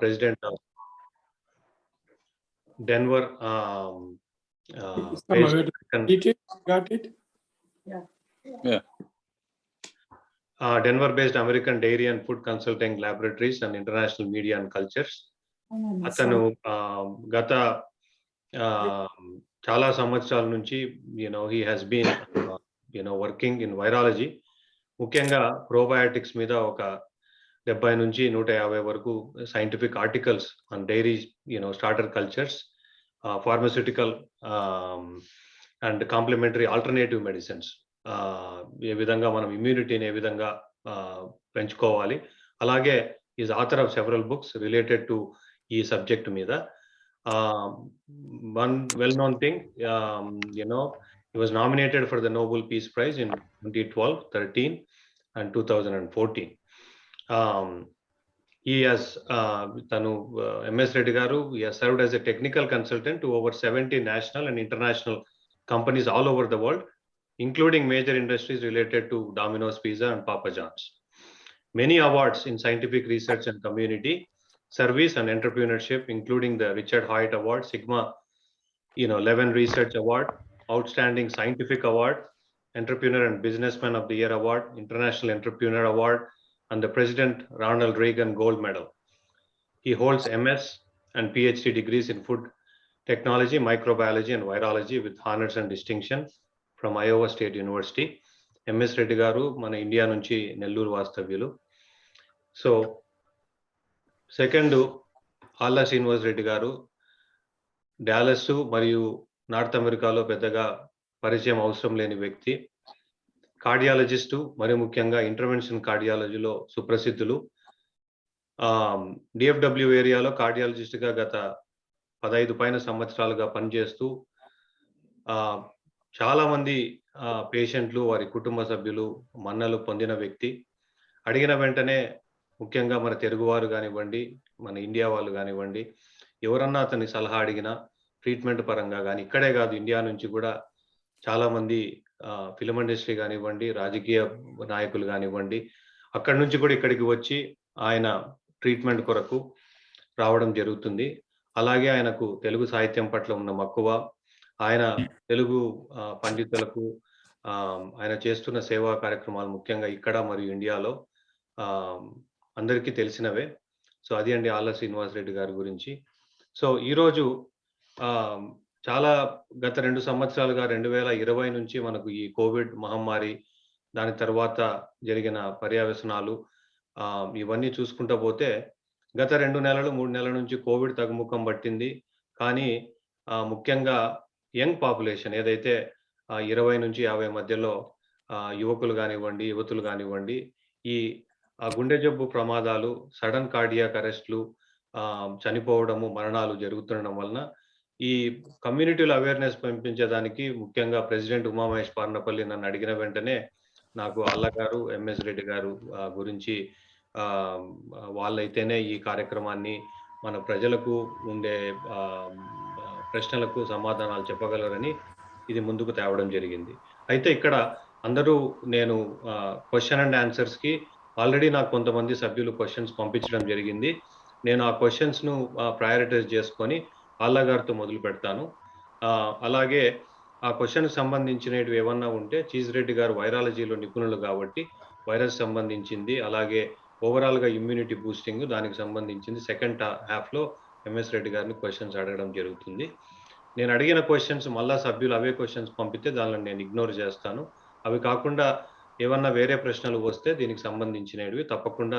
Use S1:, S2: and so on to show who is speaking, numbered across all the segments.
S1: president of Denver
S2: Got it?
S3: Yeah.
S1: Denver-based American Dairy and Food Consulting Laboratories and International Media and Cultures. అతను గత చాలా సంవత్సరాల నుంచి he has been working in virology, ముఖ్యంగా probiotics మీద ఒక 70 నుంచి 150 వరకు scientific articles on dairy starter cultures, pharmaceutical and complementary alternative medicines, ఏ విధంగా మనం ఇమ్యూనిటీని ఏ విధంగా పెంచుకోవాలి. అలాగే is author of several books related to ఈ సబ్జెక్ట్ మీద. One well-known thing, he was nominated for the Nobel Peace Prize in 2012, 13, and 2014. He has MS Reddy garu, he has served as a technical consultant to over 70 national and international companies all over the world, including major industries related to Domino's Pizza and Papa John's. Many awards in scientific research and community service and entrepreneurship, including the Richard Hoyt Award, Sigma 11 Research Award, Outstanding Scientific Award, Entrepreneur and Businessman of the Year Award, International Entrepreneur Award, and the President Ronald Reagan Gold Medal. He holds MS and Ph.D. degrees in food technology, microbiology, and virology with honors and distinction from Iowa State University. MS Reddy garu mana India nunchi Nelluru vastavyulu. So second ఆల్లా శ్రీనివాస్ రెడ్డి గారు Dallas మరియు north అమెరికాలో పెద్దగా పరిచయం అవసరం లేని వ్యక్తి. Cardiologist, మరి ముఖ్యంగా ఇంటర్వెన్షన్ కార్డియాలజీలో సుప్రసిద్ధులు. డిఎఫ్డబ్ల్యూ ఏరియాలో కార్డియాలజిస్ట్గా గత 15 పైన సంవత్సరాలుగా పనిచేస్తూ చాలామంది పేషెంట్లు, వారి కుటుంబ సభ్యులు మన్నలు పొందిన వ్యక్తి. అడిగిన వెంటనే ముఖ్యంగా మన తెలుగువారు కానివ్వండి, మన ఇండియా వాళ్ళు కానివ్వండి, ఎవరన్నా అతన్ని సలహా అడిగినా ట్రీట్మెంట్ పరంగా కానీ, ఇక్కడే కాదు ఇండియా నుంచి కూడా చాలామంది ఫిల్మ్ ఇండస్ట్రీ కానివ్వండి, రాజకీయ నాయకులు కానివ్వండి, అక్కడి నుంచి కూడా ఇక్కడికి వచ్చి ఆయన ట్రీట్మెంట్ కొరకు రావడం జరుగుతుంది. అలాగే ఆయనకు తెలుగు సాహిత్యం పట్ల ఉన్న మక్కువ, ఆయన తెలుగు పండితులకు ఆయన చేస్తున్న సేవా కార్యక్రమాలు ముఖ్యంగా ఇక్కడ మరియు ఇండియాలో అందరికీ తెలిసినవే. సో అది అండి ఆల్లా శ్రీనివాస్ రెడ్డి గారి గురించి. సో ఈరోజు చాలా గత 2 సంవత్సరాలుగా 2020 నుంచి మనకు ఈ కోవిడ్ మహమ్మారి, దాని తర్వాత జరిగిన పర్యవసనాలు ఇవన్నీ చూసుకుంటూ పోతే గత 2 నెలలు 3 నెలల నుంచి కోవిడ్ తగ్గుముఖం పట్టింది. కానీ ముఖ్యంగా యంగ్ పాపులేషన్ ఏదైతే 20 నుంచి 50 మధ్యలో యువకులు కానివ్వండి, యువతులు కానివ్వండి, ఈ గుండె జబ్బు ప్రమాదాలు, సడన్ కార్డియాక్ అరెస్ట్లు, చనిపోవడము, మరణాలు జరుగుతుండడం వలన ఈ కమ్యూనిటీలో అవేర్నెస్ పంపించేదానికి ముఖ్యంగా ప్రెసిడెంట్ ఉమామహేష్ పార్నపల్లి నన్ను అడిగిన వెంటనే నాకు ఆల్లా గారు, ఎంఎస్ రెడ్డి గారు గురించి వాళ్ళైతేనే ఈ కార్యక్రమాన్ని మన ప్రజలకు ఉండే ప్రశ్నలకు సమాధానాలు చెప్పగలరని ఇది ముందుకు తేవడం జరిగింది. అయితే ఇక్కడ అందరూ నేను క్వశ్చన్ అండ్ ఆన్సర్స్కి ఆల్రెడీ నాకు కొంతమంది సభ్యులు క్వశ్చన్స్ పంపించడం జరిగింది. నేను ఆ క్వశ్చన్స్ను ప్రయారిటైజ్ చేసుకొని ఆల్లా గారితో మొదలు పెడతాను. అలాగే ఆ క్వశ్చన్కి సంబంధించినవి ఏమన్నా ఉంటే, చీజ్ రెడ్డి గారు వైరాలజీలో నిపుణులు కాబట్టి వైరస్ సంబంధించింది, అలాగే ఓవరాల్గా ఇమ్యూనిటీ బూస్టింగ్, దానికి సంబంధించింది సెకండ్ హాఫ్లో ఎంఎస్ రెడ్డి గారిని క్వశ్చన్స్ అడగడం జరుగుతుంది. నేను అడిగిన క్వశ్చన్స్ మళ్ళా సభ్యులు అవే క్వశ్చన్స్ పంపితే దానిని నేను ఇగ్నోర్ చేస్తాను. అవి కాకుండా ఏమన్నా వేరే ప్రశ్నలు వస్తే దీనికి సంబంధించినవి తప్పకుండా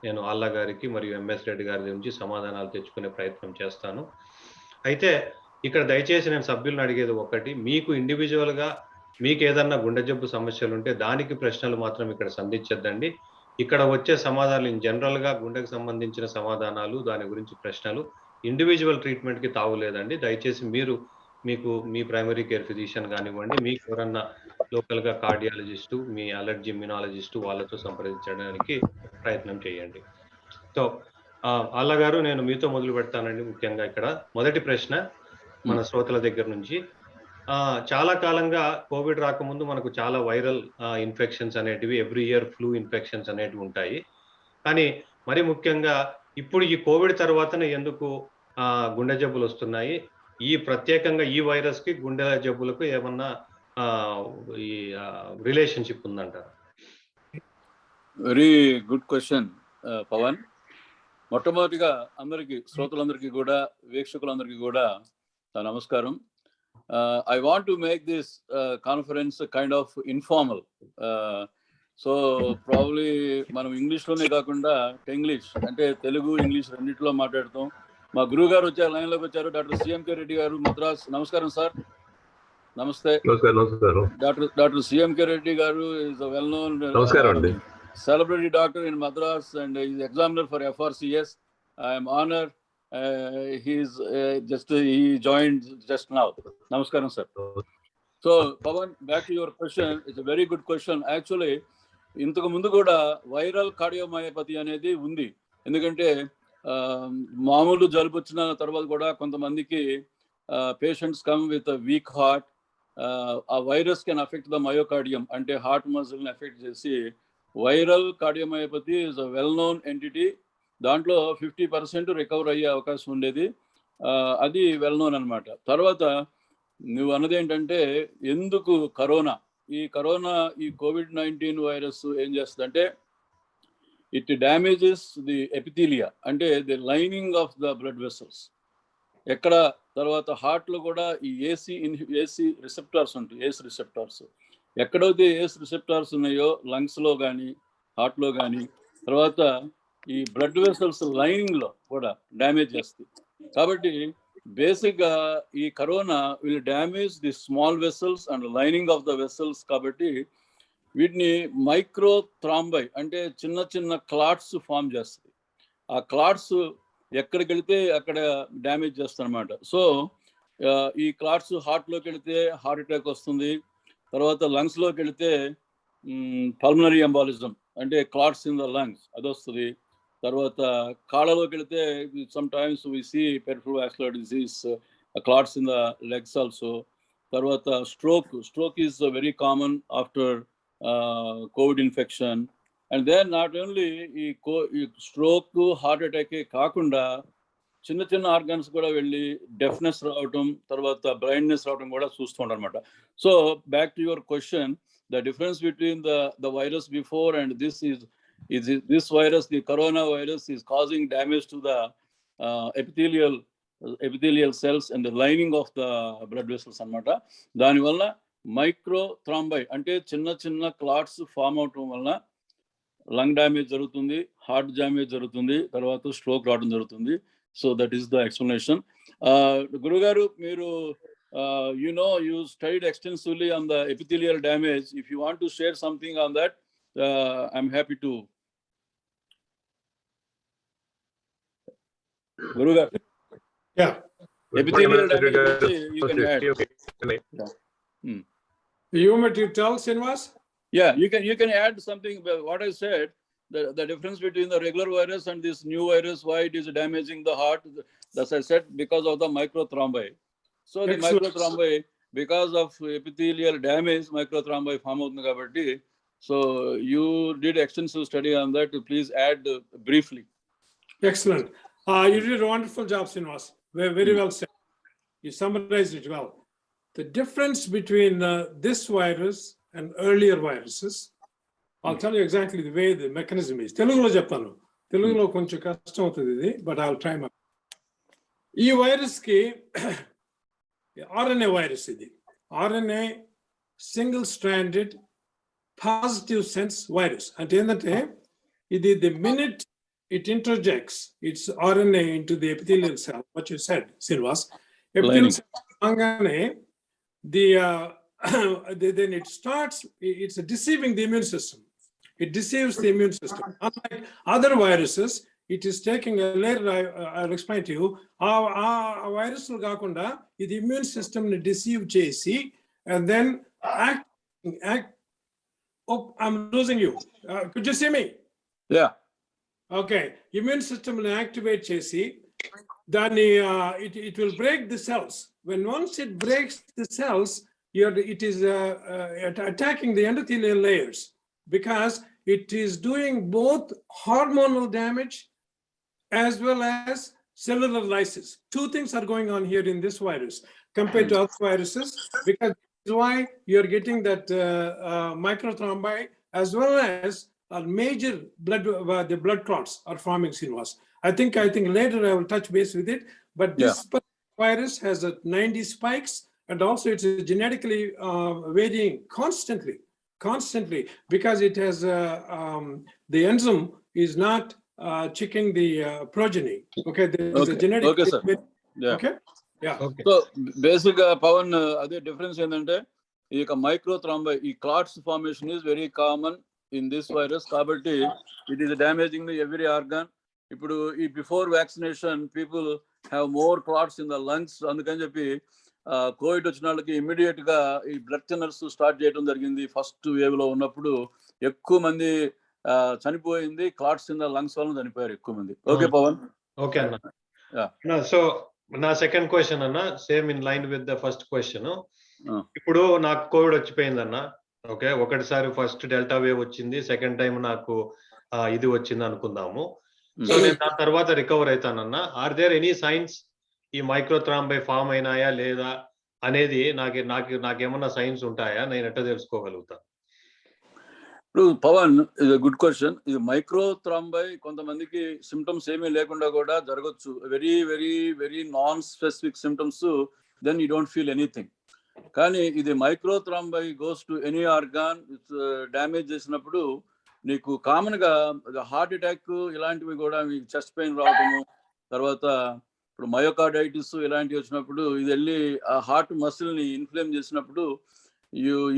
S1: నేను ఆల్లా గారికి మరియు ఎంఎస్ రెడ్డి గారి నుంచి సమాధానాలు తెచ్చుకునే ప్రయత్నం చేస్తాను. అయితే ఇక్కడ దయచేసి నేను సభ్యులను అడిగేది ఒకటి, మీకు ఇండివిజువల్గా మీకు ఏదన్నా గుండె జబ్బు సమస్యలు ఉంటే దానికి ప్రశ్నలు మాత్రం ఇక్కడ సంధించద్దండి. ఇక్కడ వచ్చే సమాధానాలు ఇన్ జనరల్గా గుండెకు సంబంధించిన సమాధానాలు, దాని గురించి ప్రశ్నలు, ఇండివిజువల్ ట్రీట్మెంట్కి తావులేదండి. దయచేసి మీకు మీ ప్రైమరీ కేర్ ఫిజిషియన్ కానివ్వండి, మీకు ఎవరన్నా లోకల్గా కార్డియాలజిస్టు, మీ అలర్జీ ఇమ్యునాలజిస్టు వాళ్ళతో సంప్రదించడానికి ప్రయత్నం చేయండి. సో ఆల్లా గారు, నేను మీతో మొదలు పెడతానండి. ముఖ్యంగా ఇక్కడ మొదటి ప్రశ్న మన శ్రోతల దగ్గర నుంచి. చాలా కాలంగా కోవిడ్ రాకముందు మనకు చాలా వైరల్ ఇన్ఫెక్షన్స్ అనేటివి, ఎవ్రీ ఇయర్ ఫ్లూ ఇన్ఫెక్షన్స్ అనేటివి ఉంటాయి. కానీ మరి ముఖ్యంగా ఇప్పుడు ఈ కోవిడ్ తర్వాతనే ఎందుకు గుండె జబ్బులు వస్తున్నాయి? ఈ ప్రత్యేకంగా ఈ వైరస్‌కి గుండె జబ్బులకు ఏమన్నా ఈ రిలేషన్‌షిప్ ఉందంటారా?
S3: Very good question Pavan. మొట్టమొదటిగా అందరికీ శ్రోతలందరికీ కూడా వీక్షకులందరికీ కూడా నమస్కారం. I want to make this conference kind of informal. So probably మనం ఇంగ్లీష్లోనే కాకుండా ఇంగ్లీష్ అంటే తెలుగు ఇంగ్లీష్ రెండింటిలో మాట్లాడతాం. మా గురువు గారు వచ్చారు, లైన్లోకి వచ్చారు. డాక్టర్ సిఎంకే రెడ్డి గారు, మద్రాస్. నమస్కారం సార్. నమస్తే. డాక్టర్ సిఎంకే రెడ్డి గారు is a well known celebrity doctor in Madras and is examiner for FRCS. I am honored. He joined just now. Namaskaram sir. So Pavan, back to your question. It's a very good question. Actually ఇంతకు ముందు కూడా viral cardiomyopathy అనేది ఉంది. ఎందుకంటే మామూలు జలుబు వచ్చిన తర్వాత కూడా కొంతమందికి patients come with weak heart. ఆ virus can affect the myocardium, అంటే హార్ట్ మజిల్ని ఎఫెక్ట్ చేసి viral cardiomyopathy is a well known entity. దాంట్లో 50% రికవర్ అయ్యే అవకాశం ఉండేది. అది వెల్ నోన్ అనమాట. తర్వాత నువ్వు అన్నది ఏంటంటే ఎందుకు ఈ కోవిడ్-19 వైరస్ ఏం చేస్తుందంటే ఇట్ డ్యామేజెస్ ది ఎపిథీలియా, అంటే the lining of the blood vessels. ఎక్కడ తర్వాత హార్ట్లో కూడా ఈ ఏసీ రిసెప్టార్స్ ఉంటాయి. ఏస్ రిసెప్టార్స్ ఎక్కడైతే ఏస్ రిసెప్టార్స్ ఉన్నాయో లంగ్స్లో కానీ హార్ట్లో కానీ, తర్వాత ఈ బ్లడ్ వెసల్స్ లైనింగ్లో కూడా డ్యామేజ్ చేస్తుంది. కాబట్టి బేసిక్గా ఈ corona will damage the small vessels and lining of the vessels. కాబట్టి వీటిని మైక్రో థ్రాంబై అంటే చిన్న చిన్న క్లాట్స్ ఫామ్ చేస్తుంది. ఆ క్లాట్స్ ఎక్కడికి వెళితే అక్కడ డ్యామేజ్ చేస్తుంది అనమాట. సో ఈ క్లాట్స్ హార్ట్లోకి వెళితే హార్ట్ అటాక్ వస్తుంది. తర్వాత లంగ్స్లోకి వెళితే పల్మనరీ ఎంబాలిజం అంటే క్లాట్స్ ఇన్ ద లంగ్స్ అది వస్తుంది. తర్వాత కాళ్ళలోకి వెళితే sometimes we see peripheral vascular disease, clots in the legs also. తర్వాత stroke is very common after COVID infection. And then not only ఈ స్ట్రోక్ హార్ట్ అటాకే కాకుండా చిన్న చిన్న ఆర్గాన్స్ కూడా వెళ్ళి డెఫ్నెస్ రావటం, తర్వాత బ్లైండ్నెస్ రావటం కూడా చూస్తూ ఉంటారు అనమాట. So back to your question, the difference between the virus before and this is this virus, the coronavirus, is causing damage to the epithelial cells and the lining of the blood vessels అన్నమాట. దానివల్ల micro థ్రాంబై అంటే చిన్న చిన్న clots form అవటం వలన lung damage జరుగుతుంది, heart damage జరుగుతుంది, తర్వాత స్ట్రోక్ రావడం జరుగుతుంది. So that is the explanation. గురుగారు, మీరు you studied extensively on the epithelial damage. If you want to share something on that, I'm happy to. Gurugar.
S2: Yeah.
S3: Epithelial damage, you can add. Yeah.
S2: You want to tell, Srinivas?
S3: Yeah, you can add something about what I said. The difference between the regular virus and this new virus, why it is damaging the heart, as I said, because of the microthrombi. So the microthrombi, because of epithelial damage, microthrombi form out kabatti. So you did extensive study on that. Please add briefly.
S2: Excellent. You did a wonderful job, Srinivas. Very well said. You summarized it well. The difference between this virus and earlier viruses, I'll tell you exactly the way the mechanism is. Telugulo cheppanu. Telugulo koncham kashtam avutadi idi, but I'll try my. Ee virus ki RNA virus idi. RNA single stranded positive sense virus. Ante endante idi the minute it interjects its RNA into the epithelial cell, what you said, Srinivas, epithelial cell angane then it starts, it's deceiving the immune system. It deceives the immune system. Unlike other viruses, it is taking a later, I'll explain to you, a virus will kaakunda the immune system ni deceive chesi and then act. Oh, I'm losing you. Could you see me?
S3: Yeah.
S2: Okay. Immune system will activate chesi. Then it will break the cells. When once it breaks the cells, it is attacking the endothelial layers because it is doing both hormonal damage as well as cellular lysis. Two things are going on here in this virus compared to other viruses, because this is why you're getting that microthrombi, as well as major blood, the blood clots are forming, Srinivas. I think later I will touch base with it, but this virus has 90 spikes, and also it's genetically varying constantly, because it has the enzyme is not checking the progeny. Okay, there's a genetic.
S3: Okay, sir. Yeah.
S2: Okay. Yeah.
S1: Okay.
S3: So basically, Pavan, the difference ఏంటంటే ఈ యొక్క microthrombi ఈ clots formation is very common in this virus, కాబట్టి it is damaging the every organ. ఇప్పుడు ఈ before vaccination people have more clots in the lungs, అందుకని చెప్పి Covid వచ్చిన వాళ్ళకి ఇమ్మీడియట్ గా ఈ బ్లడ్ థిన్నర్స్ స్టార్ట్ చేయడం జరిగింది. ఫస్ట్ వేవ్ లో ఉన్నప్పుడు ఎక్కువ మంది చనిపోయింది, క్లాట్స్ ఇన్ ద లంగ్స్ వల్ల చనిపోయారు ఎక్కువ మంది. ఓకే పవన్.
S1: ఓకే అన్న. సో నా సెకండ్ క్వశ్చన్ అన్న, same in line with the first question. ఇప్పుడు నాకు కోవిడ్ వచ్చిపోయిందన్న. ఓకే, ఒకటిసారి ఫస్ట్ డెల్టా వేవ్ వచ్చింది, సెకండ్ టైం నాకు ఇది వచ్చింది అనుకుందాము. సో నేను దాని తర్వాత రికవర్ అవుతానన్నా. ఆర్ దేర్ ఎనీ సైన్స్ ఈ మైక్రోథ్రాంబై ఫామ్ అయినాయా లేదా అనేది నాకేమన్నా సైన్స్ ఉంటాయా? నేను ఎట్లా తెలుసుకోగలుగుతా?
S3: ఇప్పుడు పవన్, ఇది గుడ్ క్వశ్చన్. ఇది మైక్రోథ్రాంబై కొంతమందికి సిమ్టమ్స్ ఏమీ లేకుండా కూడా జరగచ్చు. Very very very non specific symptoms, then you don't feel anything. కానీ ఇది microthrombi goes to any organ, damage చేసినప్పుడు నీకు కామన్ గా హార్ట్ అటాక్ ఇలాంటివి కూడా, మీకు చెస్ట్ పెయిన్ రావటము, తర్వాత ఇప్పుడు మయోకార్డైటిస్ ఇలాంటివి వచ్చినప్పుడు ఇది వెళ్ళి ఆ హార్ట్ మసిల్ ని ఇన్ఫ్లేమ్ చేసినప్పుడు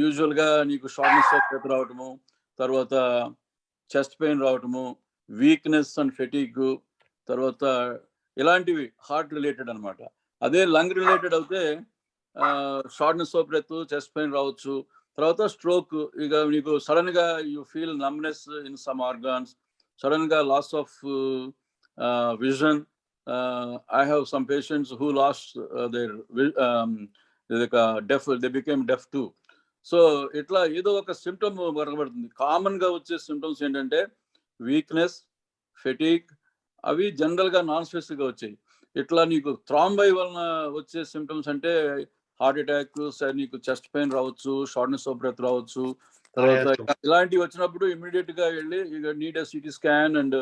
S3: యూజువల్ గా నీకు షార్ట్నెస్ ఆఫ్ బ్రెత్ రావటము, తర్వాత చెస్ట్ పెయిన్ రావటము, వీక్నెస్ అండ్ ఫెటిగ్, తర్వాత ఇలాంటివి హార్ట్ రిలేటెడ్ అనమాట. అదే లంగ్ రిలేటెడ్ అయితే shortness of breath, chest pain రావచ్చు, తర్వాత స్ట్రోక్. ఇక నీకు సడన్ గా you feel numbness in some organs, sudden గా loss of vision. I have some patients who lost their deaf, they became deaf too. So ఇట్లా ఏదో ఒక సిమ్టమ్ కనబడుతుంది. కామన్ గా వచ్చే సిమ్టమ్స్ ఏంటంటే వీక్నెస్, ఫెటిగ్, అవి జనరల్ గా నాన్ స్పెసిఫిక్ గా వచ్చాయి. ఇట్లా నీకు థ్రాంబై వలన వచ్చే సిమ్టమ్స్ అంటే హార్ట్ అటాక్, నీకు చెస్ట్ పెయిన్ రావచ్చు, షార్ట్నెస్ ఆఫ్ బ్రెత్ రావచ్చు. తర్వాత ఇలాంటివి వచ్చినప్పుడు ఇమీడియట్ గా వెళ్ళి ఇక నీడ్ సిటీ స్కాన్ అండ్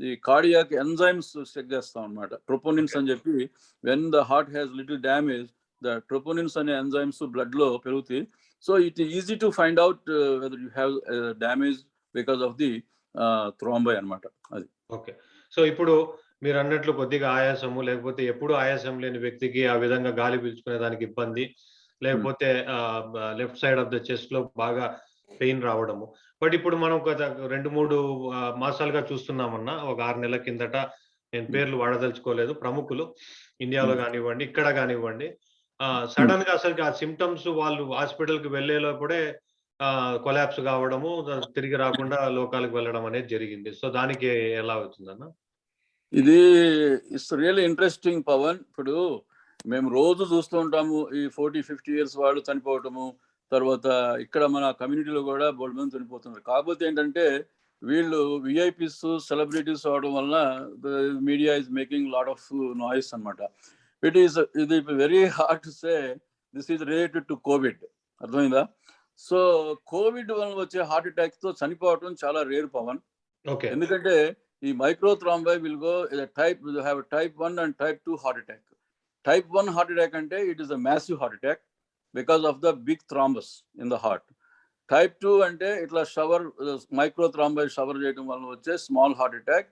S3: ఈ కార్డియాక్ ఎంజైమ్స్ చెక్ చేస్తాం అనమాట. ట్రోపోనిన్స్ అని చెప్పి, when the heart has little damage, the troponins అనే ఎంజైమ్స్ బ్లడ్ లో పెరుగుతాయి. So it easy to find out whether you have damage because of the thrombi అనమాట. అది
S1: ఓకే. సో ఇప్పుడు మీరు అన్నట్లు కొద్దిగా ఆయాసము, లేకపోతే ఎప్పుడు ఆయాసం లేని వ్యక్తికి ఆ విధంగా గాలి పీల్చుకునే దానికి ఇబ్బంది, లేకపోతే left side of the chest లో బాగా పెయిన్ రావడము. బట్ ఇప్పుడు మనం గత 2-3 మాసాలుగా చూస్తున్నామన్నా, ఒక 6 నెలల కిందట, నేను పేర్లు వాడదలుచుకోలేదు, ప్రముఖులు ఇండియాలో కానివ్వండి, ఇక్కడ కానివ్వండి, సడన్ గా అసలు ఆ సిమ్టమ్స్ వాళ్ళు హాస్పిటల్ కి వెళ్లే లోపడే కొలాప్స్ కావడము, తిరిగి రాకుండా లోకాలకు వెళ్ళడం అనేది జరిగింది. సో దానికి ఎలా అవుతుందన్న?
S3: ఇది ఇట్స్ రియల్లీ ఇంట్రెస్టింగ్ పవన్. ఇప్పుడు మేము రోజు చూస్తూ ఉంటాము ఈ 40-50 years వాళ్ళు చనిపోవటము, తర్వాత ఇక్కడ మన కమ్యూనిటీలో కూడా బోల్డ్ మంది చనిపోతున్నారు. కాకపోతే ఏంటంటే వీళ్ళు విఐపీస్, సెలబ్రిటీస్ అవడం వలన media is making lot of noise అనమాట. ఇది very hard to say this is related to Covid. అర్థమైందా? సో కోవిడ్ వలన వచ్చే హార్ట్ అటాక్ తో చనిపోవటం చాలా రేర్ పవన్. ఎందుకంటే ఈ microthrombi will go type, have type 1 and type 2 heart attack. Type 1 heart attack అంటే it is a massive heart attack because of the big thrombus in the heart. Type 2 అంటే ఇట్లా మైక్రోథ్రాంబై shower చేయడం వల్ల వచ్చే స్మాల్ హార్ట్ అటాక్.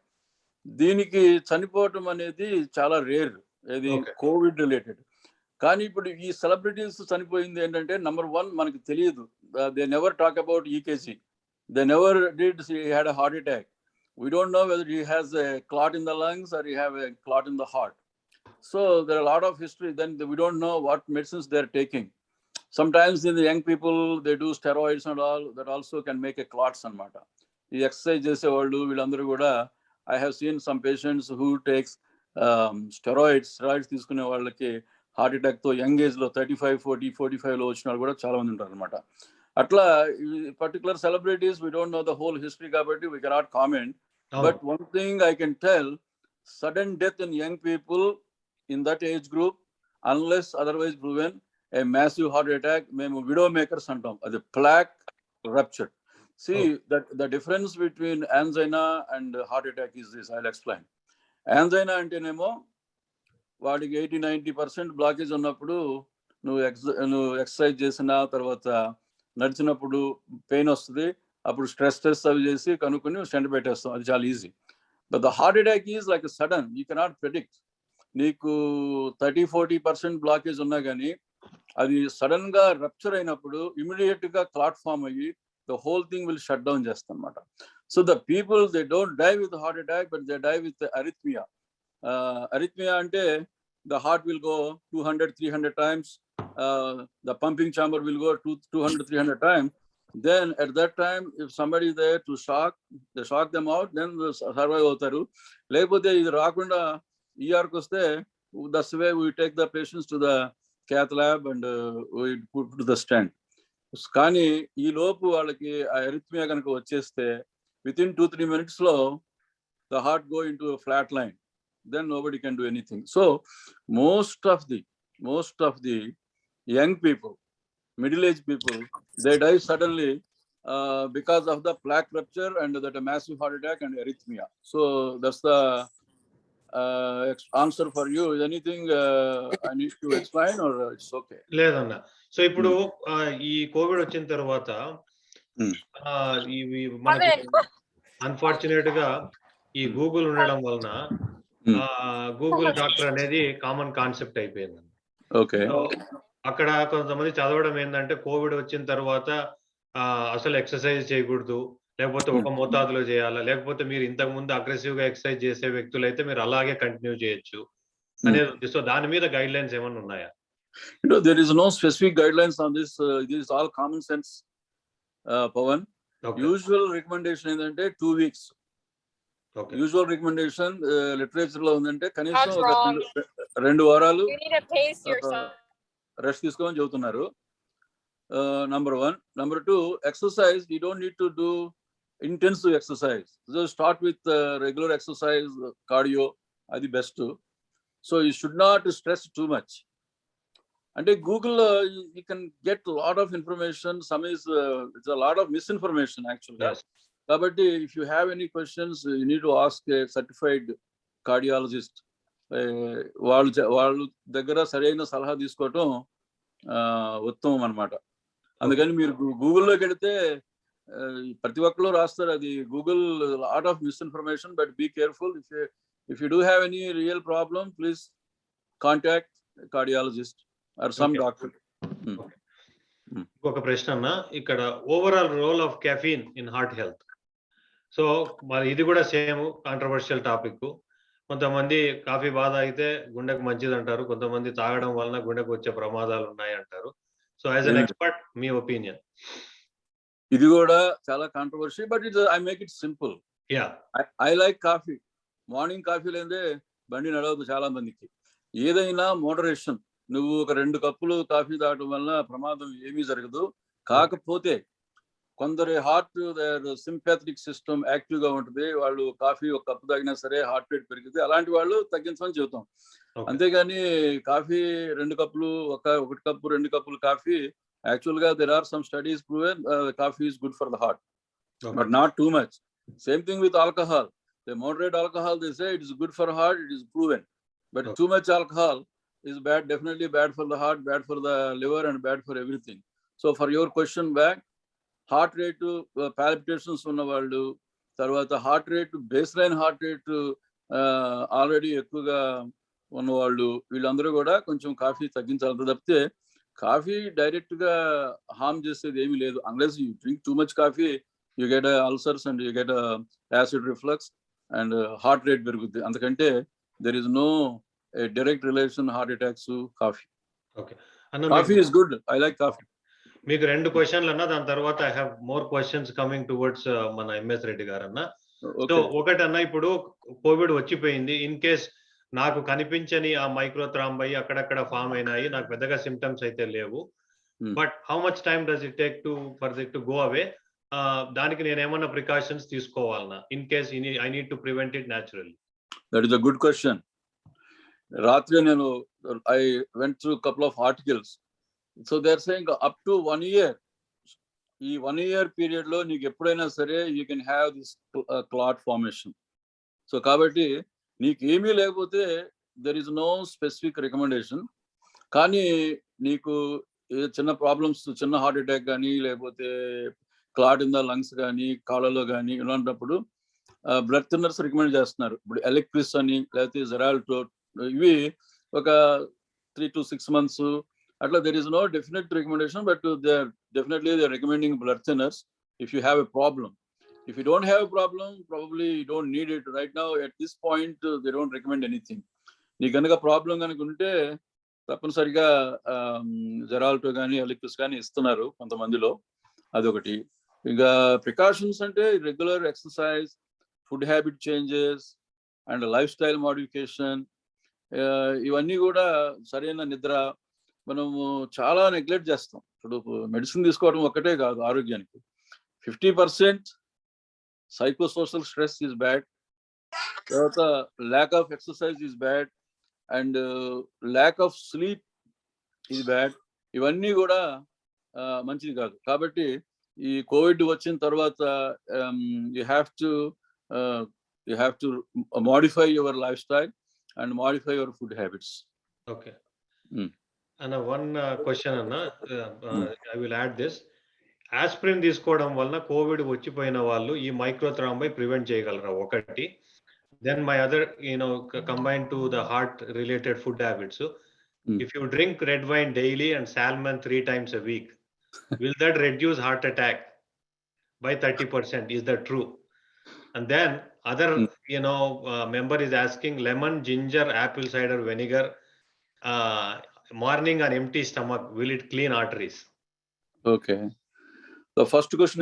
S3: దీనికి చనిపోవటం అనేది చాలా రేర్, ఇది కోవిడ్ రిలేటెడ్. కానీ ఇప్పుడు ఈ సెలబ్రిటీస్ చనిపోయింది ఏంటంటే, నెంబర్ 1 మనకి తెలియదు, they never talk about EKG, they never did he had a heart attack. We don't know whether he has a clot in the lungs or he have a clot in the heart. So there are a lot of history. Then we don't know what medicines they're taking. Sometimes in the young people, they do steroids and all, that also can make a clots anamata. The exercise chese vallu villandaru kuda, I have seen some patients who takes steroids తీసుకునే వాళ్ళకి heart attack తో young age లో 35, 40, 45 లో వచ్చిన వాళ్ళు కూడా చాలా మంది ఉంటారు అనమాట. అట్లా particular celebrities, we don't know the whole history కాబట్టి we cannot comment. But one thing I can tell, sudden death in young people in that age group, unless otherwise proven, a massive heart attack, మేము widow makers అంటాం, అది plaque rupture. See, that the difference between angina and heart attack is this. I'll explain. Angina అంటేనేమో వాడికి 80-90% blockage ఉన్నప్పుడు నువ్వు exercise చేసిన తర్వాత నడిచినప్పుడు పెయిన్ వస్తుంది, అప్పుడు స్ట్రెస్ అవి చేసి కనుక్కొని స్టెంట్ పెట్టేస్తాం, అది చాలా easy. But the heart attack is like sudden, you cannot predict. నీకు 30-40% బ్లాకేజ్ ఉన్నా కానీ అది సడన్ గా రప్చర్ అయినప్పుడు ఇమీడియట్ గా క్లాట్ ఫామ్ అయ్యి the whole thing will shut down just anamata. So the people, they don't die with heart attack, but they die with arrhythmia. Arrhythmia ante the heart will go 200-300 times, the pumping chamber will go 200-300 times. Then at that time, if somebody is there to shock, they shock them out, then they survive avtaru. Lekapothe idi raakunda ER ku vaste, that's the way we take the patients to the cath lab and we put to the stent. కానీ ఈ లోపు వాళ్ళకి ఆ arrhythmia కనుక వచ్చేస్తే within 2-3 minutes లో the heart go into a flat line, then nobody can do anything. So most of the young people, middle-aged people, they die suddenly because of the plaque rupture and that a massive heart attack and arrhythmia. So that's the answer for you. Is anything I need to explain or it's okay?
S1: లేదన్నా. So ఇప్పుడు ఈ Covid వచ్చిన తర్వాత ఇవి మనకు unfortunate గా ఈ Google ఉండడం వలన గూగుల్ డాక్టర్ అనేది కామన్ కాన్సెప్ట్ అయిపోయింది.
S3: ఓకే.
S1: అక్కడ కొంతమంది చదవడం ఏంటంటే కోవిడ్ వచ్చిన తర్వాత అసలు ఎక్సర్సైజ్ చేయకూడదు, లేకపోతే ఒక మోతాదులో చేయాలా, లేకపోతే మీరు ఇంతకు ముందు అగ్రెసివ్ గా ఎక్సర్సైజ్ చేసే వ్యక్తులు అయితే మీరు అలాగే కంటిన్యూ చేయొచ్చు అనేది ఉంది. సో దాని మీద గైడ్ లైన్స్ ఏమైనా ఉన్నాయా?
S3: There is no specific guidelines on this. This is all common sense, Pavan. Okay. Usual recommendation ఏంటంటే 2 weeks. Okay. Usual recommendation literature లో ఉందంటే కనీసం ఒక 2 వారాలు రెస్ట్ తీసుకోమని చెబుతున్నారు. Number 1. Number 2, exercise, you don't need to do intensive exercise. Just start with regular exercise, cardio, adi best. So you should not stress too much. And Google, you can get a lot of information. Some is it's a lot of misinformation actually.
S1: Yes.
S3: But if you have any questions, you need to ask a certified cardiologist. వాళ్ళు దగ్గర సరైన సలహా తీసుకోవటం ఉత్తమం అన్నమాట. అందుకని మీరు గూగుల్లోకి వెళితే ప్రతి ఒక్కరు రాస్తారు, అది Google lot of misinformation. But be careful. If you do have any real problem, please contact cardiologist or some doctor.
S1: ఒక ప్రశ్న అన్న, ఇక్కడ overall role of caffeine in heart health. So మరి ఇది కూడా సేమ్ కాంట్రవర్షియల్ టాపిక్. కొంతమంది coffee బాగా అయితే గుండెకు మంచిది అంటారు, కొంతమంది తాగడం వలన గుండెకు వచ్చే ప్రమాదాలు ఉన్నాయి అంటారు. So as an expert me opinion?
S3: ఇది కూడా చాలా controversial, but I make it simple. I like coffee. Morning coffee లేదే బండి నడవదు చాలా మందికి. ఏదైనా మోడరేషన్. నువ్వు ఒక 2 కప్పులు కాఫీ తాగడం వల్ల ప్రమాదం ఏమీ జరగదు. కాకపోతే కొందరి హార్ట్ సింపాథటిక్ సిస్టమ్ యాక్టివ్ గా ఉంటుంది, వాళ్ళు కాఫీ ఒక కప్పు తాగినా సరే హార్ట్ రేట్ పెరుగుతుంది. అలాంటి వాళ్ళు తగ్గించమని చెబుతాం. అంతేగాని కాఫీ 2 కప్పులు, 1 కప్పు 2 కప్పులు కాఫీ, యాక్చువల్ గా there are some studies proven coffee is good for the heart, but not too much. Same thing with alcohol. The moderate alcohol, they say it is good for heart, it is proven, but too much alcohol is bad, definitely bad for the heart, bad for the liver and bad for everything. So for your question back, heart rate palpitations ఉన్న వాళ్ళు, తర్వాత heart rate baseline heart rate already ఎక్కువగా ఉన్నవాళ్ళు, వీళ్ళందరూ కూడా కొంచెం coffee తగ్గించాలి. తప్పితే కాఫీ డైరెక్ట్ గా హార్మ్ చేసేది ఏమీ లేదు. Unless you drink too much coffee, you get ulcers and you get acid reflux and heart rate పెరుగుద్ది. అందుకంటే there is no a direct relation heart attacks to coffee.
S1: Okay.
S3: Coffee is good. I like coffee.
S1: మీకు 2 క్వశ్చన్లు అన్న, దాని తర్వాత I have more questions coming towards మన MS Reddy గారు అన్న. సో ఒకటన్నా, ఇప్పుడు కోవిడ్ వచ్చిపోయింది, ఇన్ కేస్ నాకు కనిపించని ఆ మైక్రో థ్రాంబై అక్కడక్కడ ఫామ్ అయినాయి, నాకు పెద్దగా సిమ్టమ్స్ అయితే లేవు, but how much time does it take for it to go away? దానికి నేను ఏమన్నా ప్రికాషన్స్ తీసుకోవాలన్నా, in case I need to prevent it naturally?
S3: That is a good question. Ratri I went through a couple of articles. So they're saying up to 1 year. ఈ 1 year period లో నీకు ఎప్పుడైనా సరే you can have this clot formation. So కాబట్టి నీకు ఏమీ లేకపోతే there is no specific recommendation. కానీ నీకు చిన్న ప్రాబ్లమ్స్, చిన్న హార్ట్ అటాక్ కానీ లేకపోతే క్లాట్ ఇన్ ద లంగ్స్ కానీ కాళ్ళలో కానీ ఇలాంటప్పుడు బ్లడ్ థిన్నర్స్ రికమెండ్ చేస్తున్నారు. ఇప్పుడు ఎలెక్ట్రిస్ అని లేకపోతే జెరాల్టో, ఇవి ఒక 3 to 6 months atla. There is no definite recommendation, but they're recommending blood thinners if you have a problem. If you don't have a problem, probably you don't need it right now. At this point, they don't recommend anything. నీ కనుక problem కనుక ఉంటే తప్పనిసరిగా జెరాల్టో కానీ ఎలెక్ట్రిస్ కానీ ఇస్తున్నారు కొంతమందిలో. అదొకటి. ఇంకా ప్రికాషన్స్ అంటే regular exercise, food habit changes and life style modification. ఇవన్నీ కూడా సరైన నిద్ర మనము చాలా నెగ్లెక్ట్ చేస్తాం. ఇప్పుడు మెడిసిన్ తీసుకోవడం ఒక్కటే కాదు ఆరోగ్యానికి. 50% సైకోసోషల్ స్ట్రెస్ ఈజ్ బ్యాడ్, తర్వాత lack of exercise is bad, and lack of sleep is bad. ఇవన్నీ కూడా మంచిది కాదు. కాబట్టి ఈ కోవిడ్ వచ్చిన తర్వాత you have to modify your life style and modify your food habits.
S1: Okay. And one question Anna, I will add this. Aspirin తీసుకోవడం వలన కోవిడ్ వచ్చిపోయిన వాళ్ళు ఈ మైక్రోథ్రాంబై ప్రివెంట్ చేయగలరా ఒకటి. Then my other combined to the heart related food habits. If you drink red wine daily and salmon 3 times a week, will that reduce heart attack by 30%? Is that true? And then other member is asking lemon, ginger, apple cider vinegar morning on empty stomach, will it clean arteries?
S3: Okay. The first question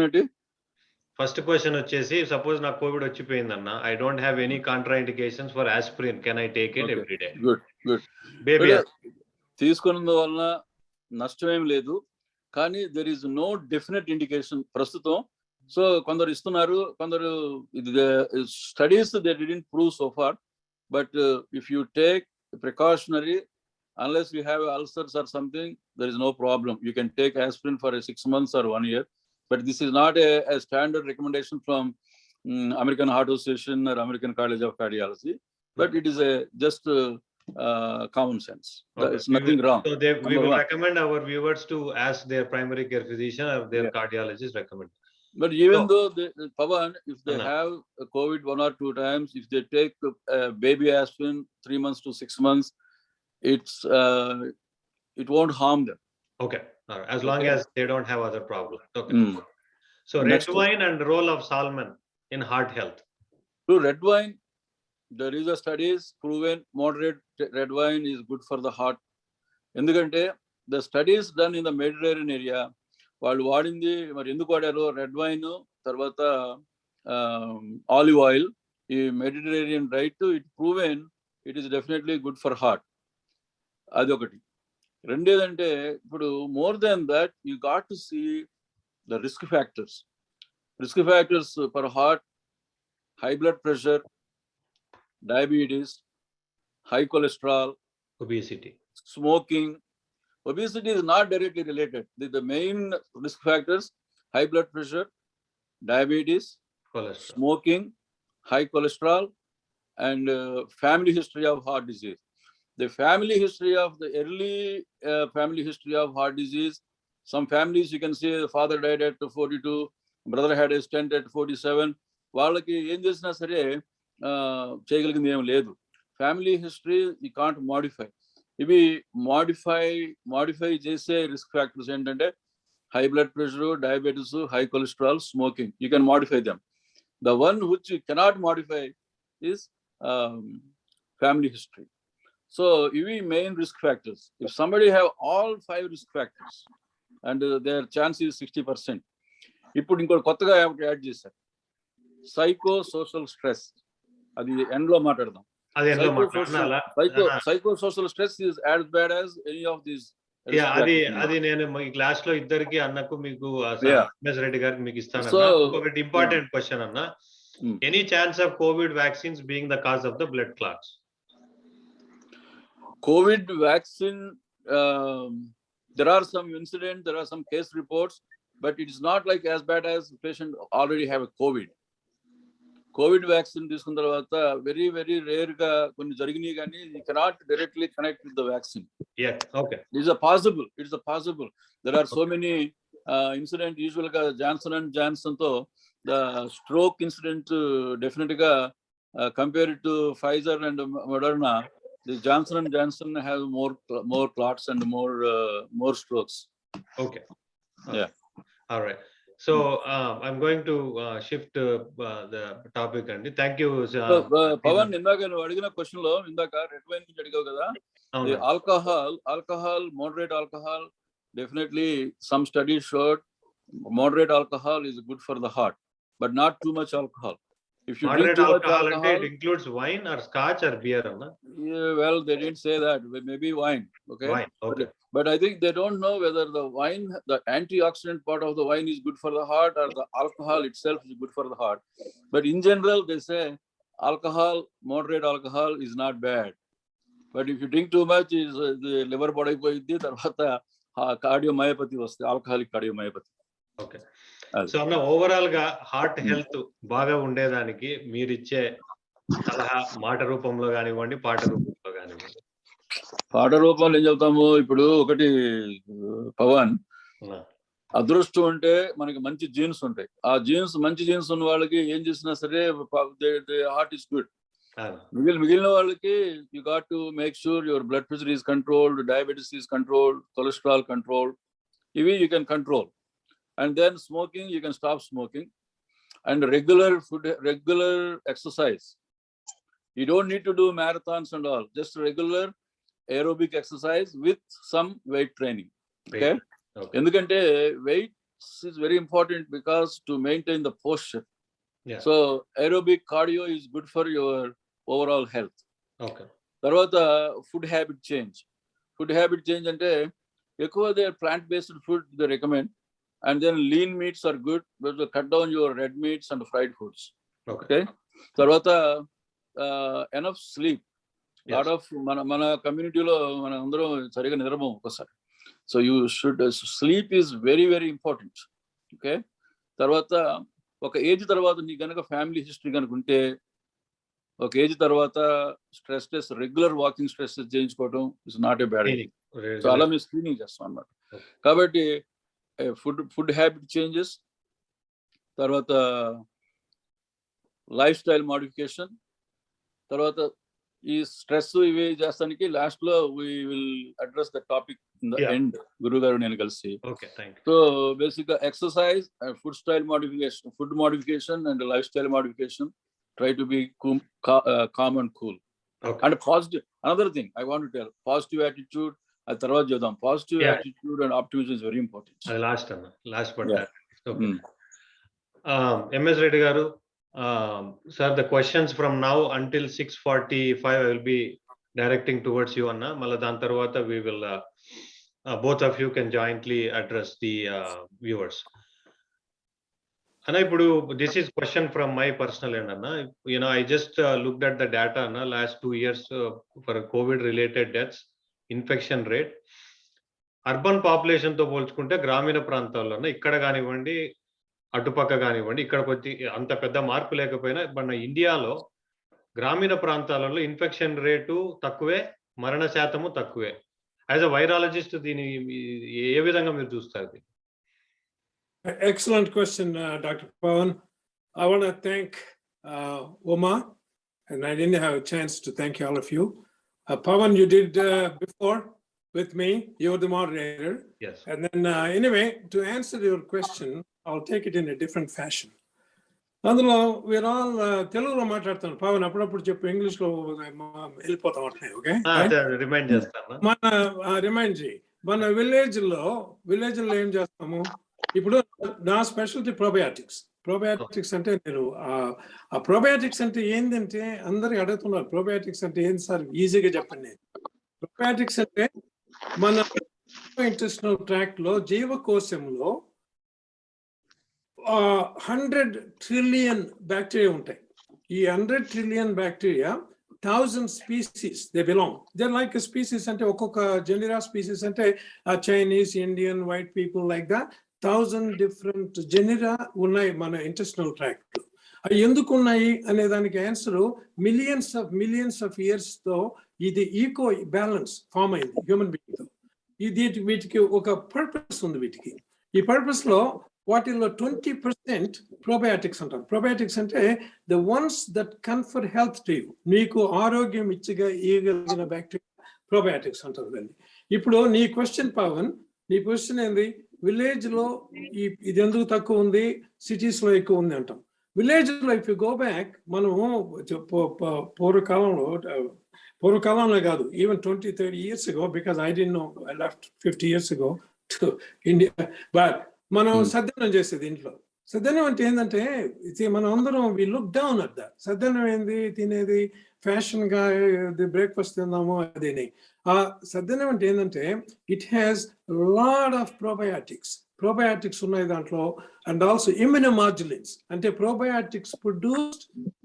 S1: వచ్చేసి suppose na covid వచ్చిపోయిందన్న, I don't have any contraindications for aspirin, can I take it every day?
S3: Good.
S1: Baby
S3: తీసుకున్నందు వలన నష్టమేం లేదు, కానీ there is no definite indication ప్రస్తుతం. So కొందరు ఇస్తున్నారు, కొందరు studies they didn't prove so far. But if you take precautionary, unless you have ulcers or something, there is no problem. You can take aspirin for 6 months or 1 year. But this is not a standard recommendation from American Heart Association or American College of Cardiology. But it is just common sense.
S1: Okay.
S3: There is nothing wrong.
S1: So we will recommend our viewers to ask their primary care physician or their cardiologist recommend.
S3: But even though Pavan, if they have COVID 1 or 2 times, if they take baby aspirin 3 months to 6 months, it won't harm them.
S1: Okay. All right. As long as they don't have other problems. Okay. So red wine and role of salmon in heart health.
S3: To red wine, there is a studies proven moderate red wine is good for the heart. Endukante the studies done in the Mediterranean area, వాళ్ళు వాడింది మరి ఎందుకు వాడారు, red wine తర్వాత olive oil, ఈ Mediterranean diet, it proven it is definitely good for heart. అదొకటి. రెండేదంటే ఇప్పుడు more than that you got to see the risk factors for heart: high blood pressure, diabetes, high cholesterol,
S1: obesity,
S3: smoking. Obesity is not directly related. The main risk factors: high blood pressure, diabetes,
S1: cholesterol,
S3: smoking, high cholesterol, and family history of heart disease. The family history of the early family history of heart disease, some families you can see the father died at 42, brother had a stent at 47. వాళ్ళకి ఏం చేసినా సరే చేయగలిగింది ఏం లేదు. Family history you can't modify. ఇవి modify చేసే risk factors ఏంటంటే high blood pressure, diabetes, high cholesterol, smoking. You can modify them. The one which you cannot modify is family history. So ఇవి main risk factors. If somebody have all 5 risk factors and their chance is 60%. ఇప్పుడు ఇంకోటి కొత్తగా add చేశారు, psycho social stress. అది ఎండ్లో మాట్లాడదాం. Psychosocial stress is as bad as any of these.
S1: అది నేను ఈ క్లాస్ లో ఇద్దరికి అన్నకు మీకు ఎంఎస్ రెడ్డి గారికి మీకు ఇస్తాను. ఒకటి ఇంపార్టెంట్ క్వశ్చన్ అన్న, Any chance of COVID vaccines being the cause of the blood clots?
S3: COVID vaccine, there are some incidents, there are some case reports, but it is not like as bad as the patient already have a COVID. COVID vaccine తీసుకున్న తర్వాత very very rare గా కొన్ని జరిగినాయి కానీ you cannot directly connect with the vaccine.
S1: Yeah, okay.
S3: It is a possible. There are so many incident usual గా Johnson and Johnson తో the stroke incident definitely గా compared to Pfizer and Moderna, the Johnson and Johnson have more clots and more strokes.
S1: Okay.
S3: Yeah.
S1: All right. So I'm going to shift the topic and thank you.
S3: Pavan, ఇందాక నువ్వు అడిగిన question లో ఇందాక red wine గురించి అడిగావు కదా, the alcohol, moderate alcohol, definitely some studies showed moderate alcohol is good for the heart, but not too much alcohol. If you
S1: moderate
S3: drink too much
S1: alcohol,
S3: alcohol,
S1: it includes wine or scotch or beer,
S3: yeah, well, they didn't say that. Maybe wine. Okay.
S1: Wine. Okay.
S3: But I think they don't know whether the wine, the antioxidant part of the wine is good for the heart or the alcohol itself is good for the heart. But in general, they say alcohol, moderate alcohol is not bad. But if you drink too much, is the liver body poyiddi, tarvata cardiomyopathy vaste, alcoholic cardiomyopathy.
S1: Okay. So అన్న overall గా heart health బాగా ఉండేదానికి మీరు ఇచ్చే సలహా మాట రూపంలో కానివ్వండి, పాట రూపంలో కానివ్వండి.
S3: పాట రూపంలో ఏం చెప్తాము, ఇప్పుడు ఒకటి పవన్, అదృష్టం ఉంటే మనకి మంచి జీన్స్ ఉంటాయి. ఆ మంచి జీన్స్ ఉన్న వాళ్ళకి ఏం చేసినా సరే హార్ట్ ఇస్ గుడ్. మిగిలిన వాళ్ళకి you got to make sure your blood pressure is controlled, diabetes is controlled, cholesterol controlled. ఇవి you can control. And then smoking, you can stop smoking. And regular food, regular exercise. You don't need to do marathons and all, just regular aerobic exercise with some weight training. Okay. Endukante weight is very important because to maintain the posture.
S1: Yeah.
S3: So aerobic cardio is good for your overall health.
S1: Okay.
S3: Tarvata food habit change ante ఎక్కువ they plant based food they recommend. And then lean meats are good, but cut down your red meats and fried foods. Okay. Tarvata enough sleep.
S1: Yes.
S3: Lot of mana community lo mana andaru sariga nidrabam okasari. So you should sleep is very very important. Okay. Tarvata oka age tarvata nee ganaka family history ganaka unte oka age tarvata stress test, regular walking stress test చేయించుకోవడం is not a bad idea. So ala me screening చేస్తాం అన్నమాట. కాబట్టి food habit changes, tarvata lifestyle modification, tarvata ee stress ive chestaniki last lo we will address the topic in the end. Guru garu nenu kalisi.
S1: Okay, thank you.
S3: So basically exercise and food modification and lifestyle modification. Try to be calm and cool.
S1: Okay.
S3: And positive. Another thing I want to tell, positive attitude. అది తర్వాత చూద్దాం. Positive attitude and optimism is very important.
S1: అది last but okay. MS Reddy గారు, sir the questions from now until 6:45 I will be directing towards you అన్న. మళ్ళీ దాని తర్వాత we will both of you can jointly address the viewers. అన్న ఇప్పుడు this is question from my personal end అన్న. I just looked at the data అన్న, last 2 years for COVID related deaths, infection rate urban population తో పోల్చుకుంటే గ్రామీణ ప్రాంతాల్లో ఇక్కడ కానివ్వండి, అటుపక్క కానివ్వండి, ఇక్కడ కొద్ది అంత పెద్ద మార్పు లేకపోయినా మన ఇండియాలో గ్రామీణ ప్రాంతాలలో ఇన్ఫెక్షన్ రేటు తక్కువే, మరణ శాతము తక్కువే. యాజ్ అ వైరాలజిస్ట్ దీన్ని ఏ విధంగా మీరు చూస్తారు?
S2: Excellent question, Dr. Pavan. I want to thank Uma, and I didn't have a chance to thank all of you. Pavan, you did before with me. You're the moderator.
S1: Yes.
S2: And then anyway, to answer your question, I'll take it in a different fashion. అందులో we're all తెలుగులో మాట్లాడుతాం. పవన్ అప్పుడప్పుడు చెప్పు, English లో వెళ్ళిపోతాం అంటే. Okay,
S1: remind చేస్తాను.
S2: Remind చేయి. మన విలేజ్ లో ఏం చేస్తాము ఇప్పుడు, నా స్పెషాలిటీ ప్రోబయాటిక్స్ అంటే నేను ఆ ప్రోబయాటిక్స్ అంటే ఏంటంటే అందరికి అడుగుతున్నారు, ప్రోబయాటిక్స్ అంటే ఏంటి సార్, ఈజీగా చెప్పండి. ప్రోబయాటిక్స్ అంటే మన ఇంటెస్టినల్ ట్రాక్ట్ లో జీవకోశంలో 100 trillion బ్యాక్టీరియా ఉంటాయి. ఈ 100 trillion bacteria 1000 species they belong. They're like a species అంటే ఒక్కొక్క జెనిరా స్పీసీస్ అంటే Chinese, Indian, white people like the 1000 different genera ఉన్నాయి మన ఇంటెస్టినల్ ట్రాక్ట్. అవి ఎందుకు ఉన్నాయి అనే దానికి ఆన్సర్ మిలియన్స్ ఆఫ్ ఇయర్స్ తో ఇది ఈకో బ్యాలెన్స్ ఫామ్ అయింది హ్యూమన్ బీయింగ్ తో. వీటికి ఒక పర్పస్ ఉంది. వీటికి ఈ పర్పస్ లో వాటిల్లో 20% probiotics అంటారు. probiotics అంటే the ones that confer health to you, నీకు ఆరోగ్యం ఇవ్వగలిగిన బ్యాక్టీరియా probiotics అంటారు దాన్ని. ఇప్పుడు నీ క్వశ్చన్ పవన్, నీ క్వశ్చన్ ఏంది, విలేజ్ లో ఇది ఎందుకు తక్కువ ఉంది, సిటీస్ లో ఎక్కువ ఉంది అంటాం. విలేజ్ లో ఇఫ్ యూ గో బ్యాక్, మనము పూర్వకాలంలో కాదు, even 20-30 years ago, because I didn't know, I left 50 years ago to India, but మనం సద్దనం చేసేది ఇంట్లో. సద్దనం అంటే ఏంటంటే మనం అందరం we look down at that. సద్దనం ఏంది, తినేది ఫ్యాషన్ గా బ్రేక్ఫాస్ట్ తిందాము అదేని. ఆ సద్దనం అంటే ఏంటంటే it has lot of probiotics ఉన్నాయి దాంట్లో, అండ్ ఆల్సో immunomodulants. అంటే probiotics produced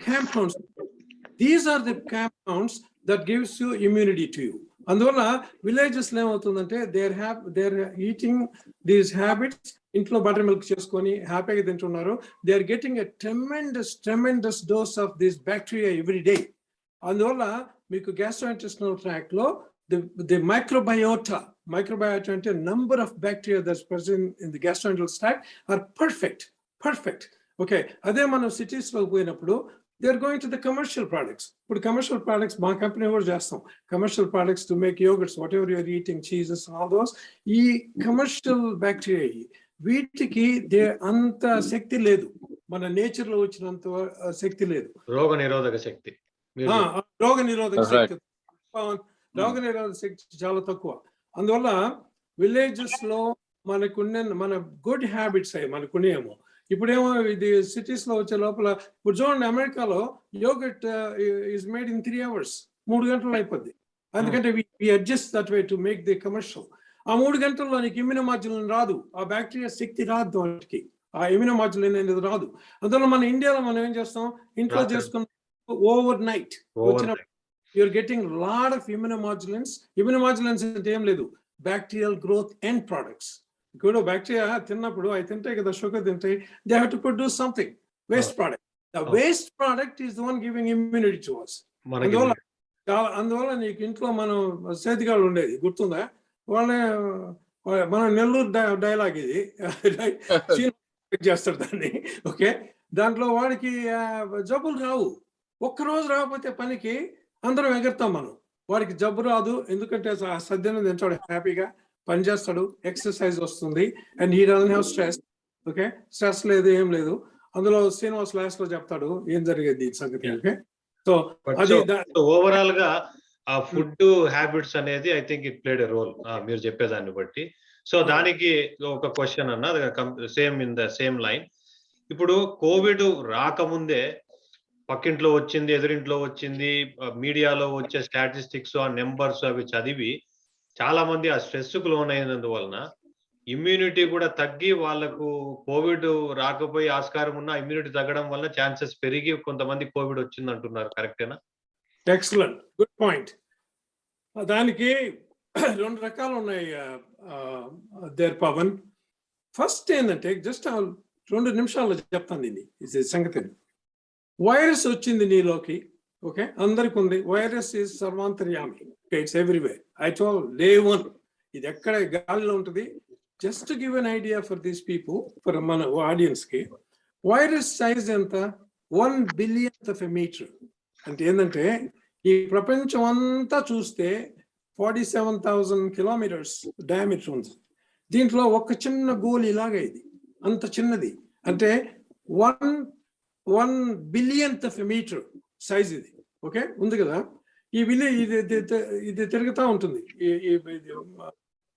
S2: compounds. These are the compounds that gives you immunity to you. అందువల్ల విలేజెస్ లో ఏమవుతుందంటే they're eating these habits, ఇంట్లో బటర్ మిల్క్ చేసుకొని హ్యాపీగా తింటున్నారు. They are getting a tremendous dose of this bacteria every day. అందువల్ల మీకు gastrointestinal tract లో ది మైక్రోబయోటా అంటే number of bacteria that's present in the gastrointestinal tract are perfect. Okay, అదే మనం సిటీస్ లో పోయినప్పుడు they are going to the commercial products. ఇప్పుడు commercial products మా కంపెనీ కూడా చేస్తాం. commercial products to make yogurts, whatever you are eating, cheeses and all those. ఈ commercial bacteria వీటికి అంత శక్తి లేదు, మన నేచర్ లో వచ్చినంత శక్తి లేదు.
S1: రోగ నిరోధక శక్తి
S2: చాలా తక్కువ. అందువల్ల విలేజెస్ లో మన గుడ్ హ్యాబిట్స్ అయ్యి మనకునేమో. ఇప్పుడేమో ఇది సిటీస్ లో వచ్చే లోపల ఇప్పుడు చూడండి, అమెరికాలో yogurt is made in 3 hours, 3 గంటలు అయిపోద్ది. ఎందుకంటే we adjust that way to make the commercial. ఆ 3 గంటల్లో నీకు ఇమ్యూనోమాడ్యులిన్ రాదు, ఆ బ్యాక్టీరియా శక్తి రాదు, వాటికి ఆ ఇమ్యూనోమాడ్యులిన్ అనేది రాదు. అందువల్ల మన ఇండియాలో మనం ఏం చేస్తాం, ఇంట్లో చేసుకున్న ఓవర్ నైట్ వచ్చినప్పుడు యూఆర్ గెటింగ్ లాట్ ఆఫ్ ఇమ్యూనోమాడ్యులిన్స్. ఇమ్యూనోమాడ్యులిన్స్ అంటే ఏం లేదు, బ్యాక్టీరియల్ గ్రోత్ ఎండ్ ప్రొడక్ట్స్. ఇప్పుడు బ్యాక్టీరియా తిన్నప్పుడు అవి తింటాయి కదా, షుగర్ తింటాయి, they have to produce something, waste product. The waste product is the one giving immunity to us. అందువల్ల నీకు ఇంట్లో మనం సేతిగాళ్ళు ఉండేది గుర్తుందా, మన నెల్లూరు డైలాగ్ ఇది చేస్తాడు దాన్ని. ఓకే, దాంట్లో వాడికి జబ్బులు రావు. ఒక్కరోజు రాకపోతే పనికి అందరం ఎగురుతాం మనం, వాడికి జబ్బు రాదు. ఎందుకంటే సద్యనం తింటాడు, హ్యాపీగా పని చేస్తాడు, ఎక్సర్సైజ్ వస్తుంది, and he doesn't have stress. Okay, stress లేదు, ఏం లేదు. అందులో శ్రీనివాస్ లాస్ట్ లో చెప్తాడు ఏం జరిగేది ఈ సంగతి. ఓకే, సో అది
S1: ఓవరాల్ గా ఆ ఫుడ్ హ్యాబిట్స్ అనేది I think it played a role మీరు చెప్పేదాన్ని బట్టి. సో దానికి ఒక క్వశ్చన్ అన్న same in the same line. ఇప్పుడు కోవిడ్ రాకముందే పక్కింట్లో వచ్చింది, ఎదురింట్లో వచ్చింది, మీడియాలో వచ్చే స్టాటిస్టిక్స్, ఆ నెంబర్స్ అవి చదివి చాలా మంది ఆ స్ట్రెస్ కు లోనైనందువలన ఇమ్యూనిటీ కూడా తగ్గి వాళ్ళకు కోవిడ్ రాకపోయి ఆస్కారం ఉన్న ఇమ్యూనిటీ తగ్గడం వల్ల ఛాన్సెస్ పెరిగి కొంతమంది కోవిడ్ వచ్చింది అంటున్నారు. కరెక్టేనా?
S2: Excellent, good point. దానికి 2 రకాలు ఉన్నాయి దేర్ పవన్. ఫస్ట్ ఏంటంటే జస్ట్ 2 నిమిషాల్లో చెప్తాను దీన్ని, ఇది సంగతి. వైరస్ వచ్చింది నీలోకి, ఓకే, అందరికి ఉంది. వైరస్ ఈజ్ సర్వాంతర్యామి, it's everywhere. I told day 1 ఇది ఎక్కడ గాలిలో ఉంటుంది. Just to give an idea for these people, for మన ఆడియన్స్ కి, వైరస్ సైజ్ ఎంత, 1 billionth of a meter. అంటే ఏంటంటే ఈ ప్రపంచం అంతా చూస్తే 47,000 kilometers డయామీటర్ ఉంది. దీంట్లో ఒక చిన్న గోళీ లాగా ఇది, అంత చిన్నది. అంటే 1 billionth of a meter size ఇది. ఓకే, ఉంది కదా. ఇది తిరుగుతూ ఉంటుంది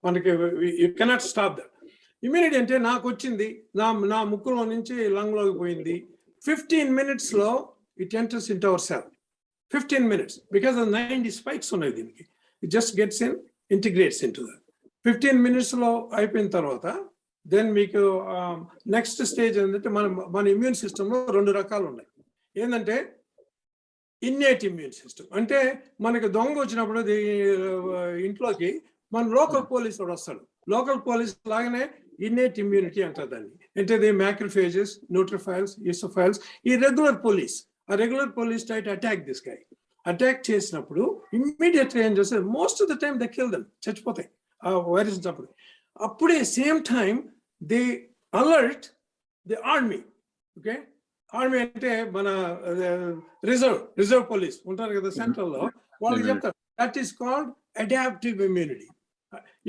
S2: మనకి. You cannot stop that. Immunity అంటే నాకు వచ్చింది, నా ముక్కులో నుంచి లంగ్లోకి పోయింది, 15 minutes లో it enters into hour cell. 15 minutes, because of 90 spikes ఉన్నాయి దీనికి. It just gets in, integrates into that. 15 minutes లో అయిపోయిన తర్వాత దెన్ మీకు నెక్స్ట్ స్టేజ్ ఏంటంటే మన ఇమ్యూన్ సిస్టంలో 2 రకాలు ఉన్నాయి. ఏంటంటే ఇన్నేట్ ఇమ్యూన్ సిస్టమ్, అంటే మనకి దొంగ వచ్చినప్పుడు ఇంట్లోకి మన లోకల్ పోలీస్ వాడు వస్తాడు. లోకల్ పోలీస్ లాగానే ఇన్నేట్ ఇమ్యూనిటీ అంటారు దాన్ని. అంటే ది మ్యాక్రోఫేజెస్, న్యూట్రోఫైల్స్, ఈసోఫైల్స్, ఈ రెగ్యులర్ పోలీస్. ఆ regular police try to attack this guy. Attack చేసినప్పుడు ఇమ్మీడియట్ గా ఏం చేస్తారు, most of the time they kill them, చచ్చిపోతాయి ఆ వైరస్ ఉన్నప్పుడు. అప్పుడే same time they alert the army. Okay, army అంటే మన రిజర్వ్ పోలీస్ ఉంటారు కదా సెంట్రల్ లో, వాళ్ళకి చెప్తారు that is called adaptive immunity.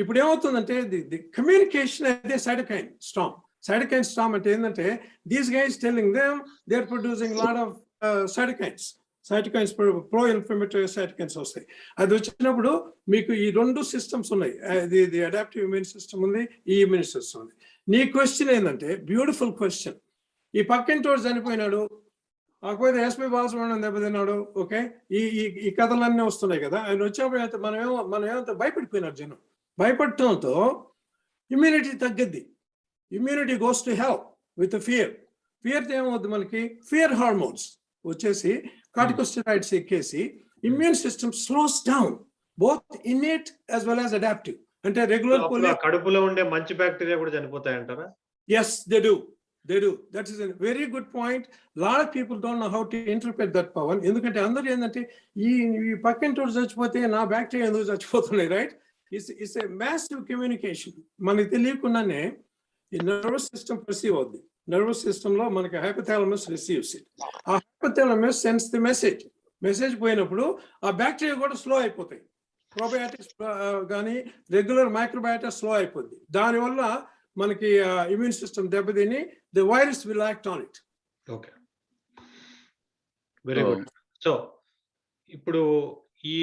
S2: ఇప్పుడు ఏమవుతుందంటే ది కమ్యూనికేషన్ అదే సైటోకైన్ స్టార్మ్. సైటోకైన్ స్టార్మ్ అంటే ఏంటంటే these guys telling them they are producing lot of cytokines pro inflammatory cytokines వస్తాయి. అది వచ్చినప్పుడు మీకు ఈ 2 సిస్టమ్స్ ఉన్నాయి, ది అడాప్టివ్ ఇమ్యూన్ సిస్టమ్ ఉంది, ఈ ఇమ్యూన్ సిస్టమ్ ఉంది. నీ క్వశ్చన్ ఏంటంటే బ్యూటిఫుల్ క్వశ్చన్. ఈ పక్కింటోడు చనిపోయినాడు, కాకపోతే ఎస్పీ బాలసుబ్రహ్మణ్యం దెబ్బతిన్నాడు. ఓకే, ఈ కథలన్నీ వస్తున్నాయి కదా. ఆయన వచ్చినప్పుడు మనం ఏమంత భయపడిపోయినారు జనం. భయపడటంతో ఇమ్యూనిటీ తగ్గిద్ది. Immunity goes to help with fear. ఫియర్తో ఏమవుద్ది, మనకి ఫియర్ హార్మోన్స్ వచ్చేసి కార్టికోస్టెరాయిడ్స్ ఎక్కేసి immune system slows down, both innate as well as adaptive. అంటే రెగ్యులర్
S1: కడుపులో ఉండే మంచి బ్యాక్టీరియా కూడా చనిపోతాయంటారా?
S2: Yes, they do. That is a very good point. Lot of people don't know how to interpret that, Pavan. ఎందుకంటే అందరూ ఏంటంటే ఈ పక్కింటోడు చచ్చిపోతే నా బ్యాక్టీరియా ఎందుకు చచ్చిపోతున్నాయి, right? It's a massive communication. మనకి తెలియకుండానే ఈ నర్వస్ సిస్టమ్ పర్సీవ్ అవుద్ది. నర్వస్ సిస్టమ్ లో మనకి హైపోథాలమస్ రిసీవ్స్ ఇట్. ఆ హైపోథాలమస్ సెన్స్ ది మెసేజ్ పోయినప్పుడు ఆ బ్యాక్టీరియా కూడా స్లో అయిపోతాయి. ప్రోబయాటిక్స్ కానీ రెగ్యులర్ మైక్రోబయాటా స్లో అయిపోద్ది. దానివల్ల మనకి ఇమ్యూన్ సిస్టమ్ దెబ్బతిని the virus will act on it.
S1: Okay, very good. So ఇప్పుడు ఈ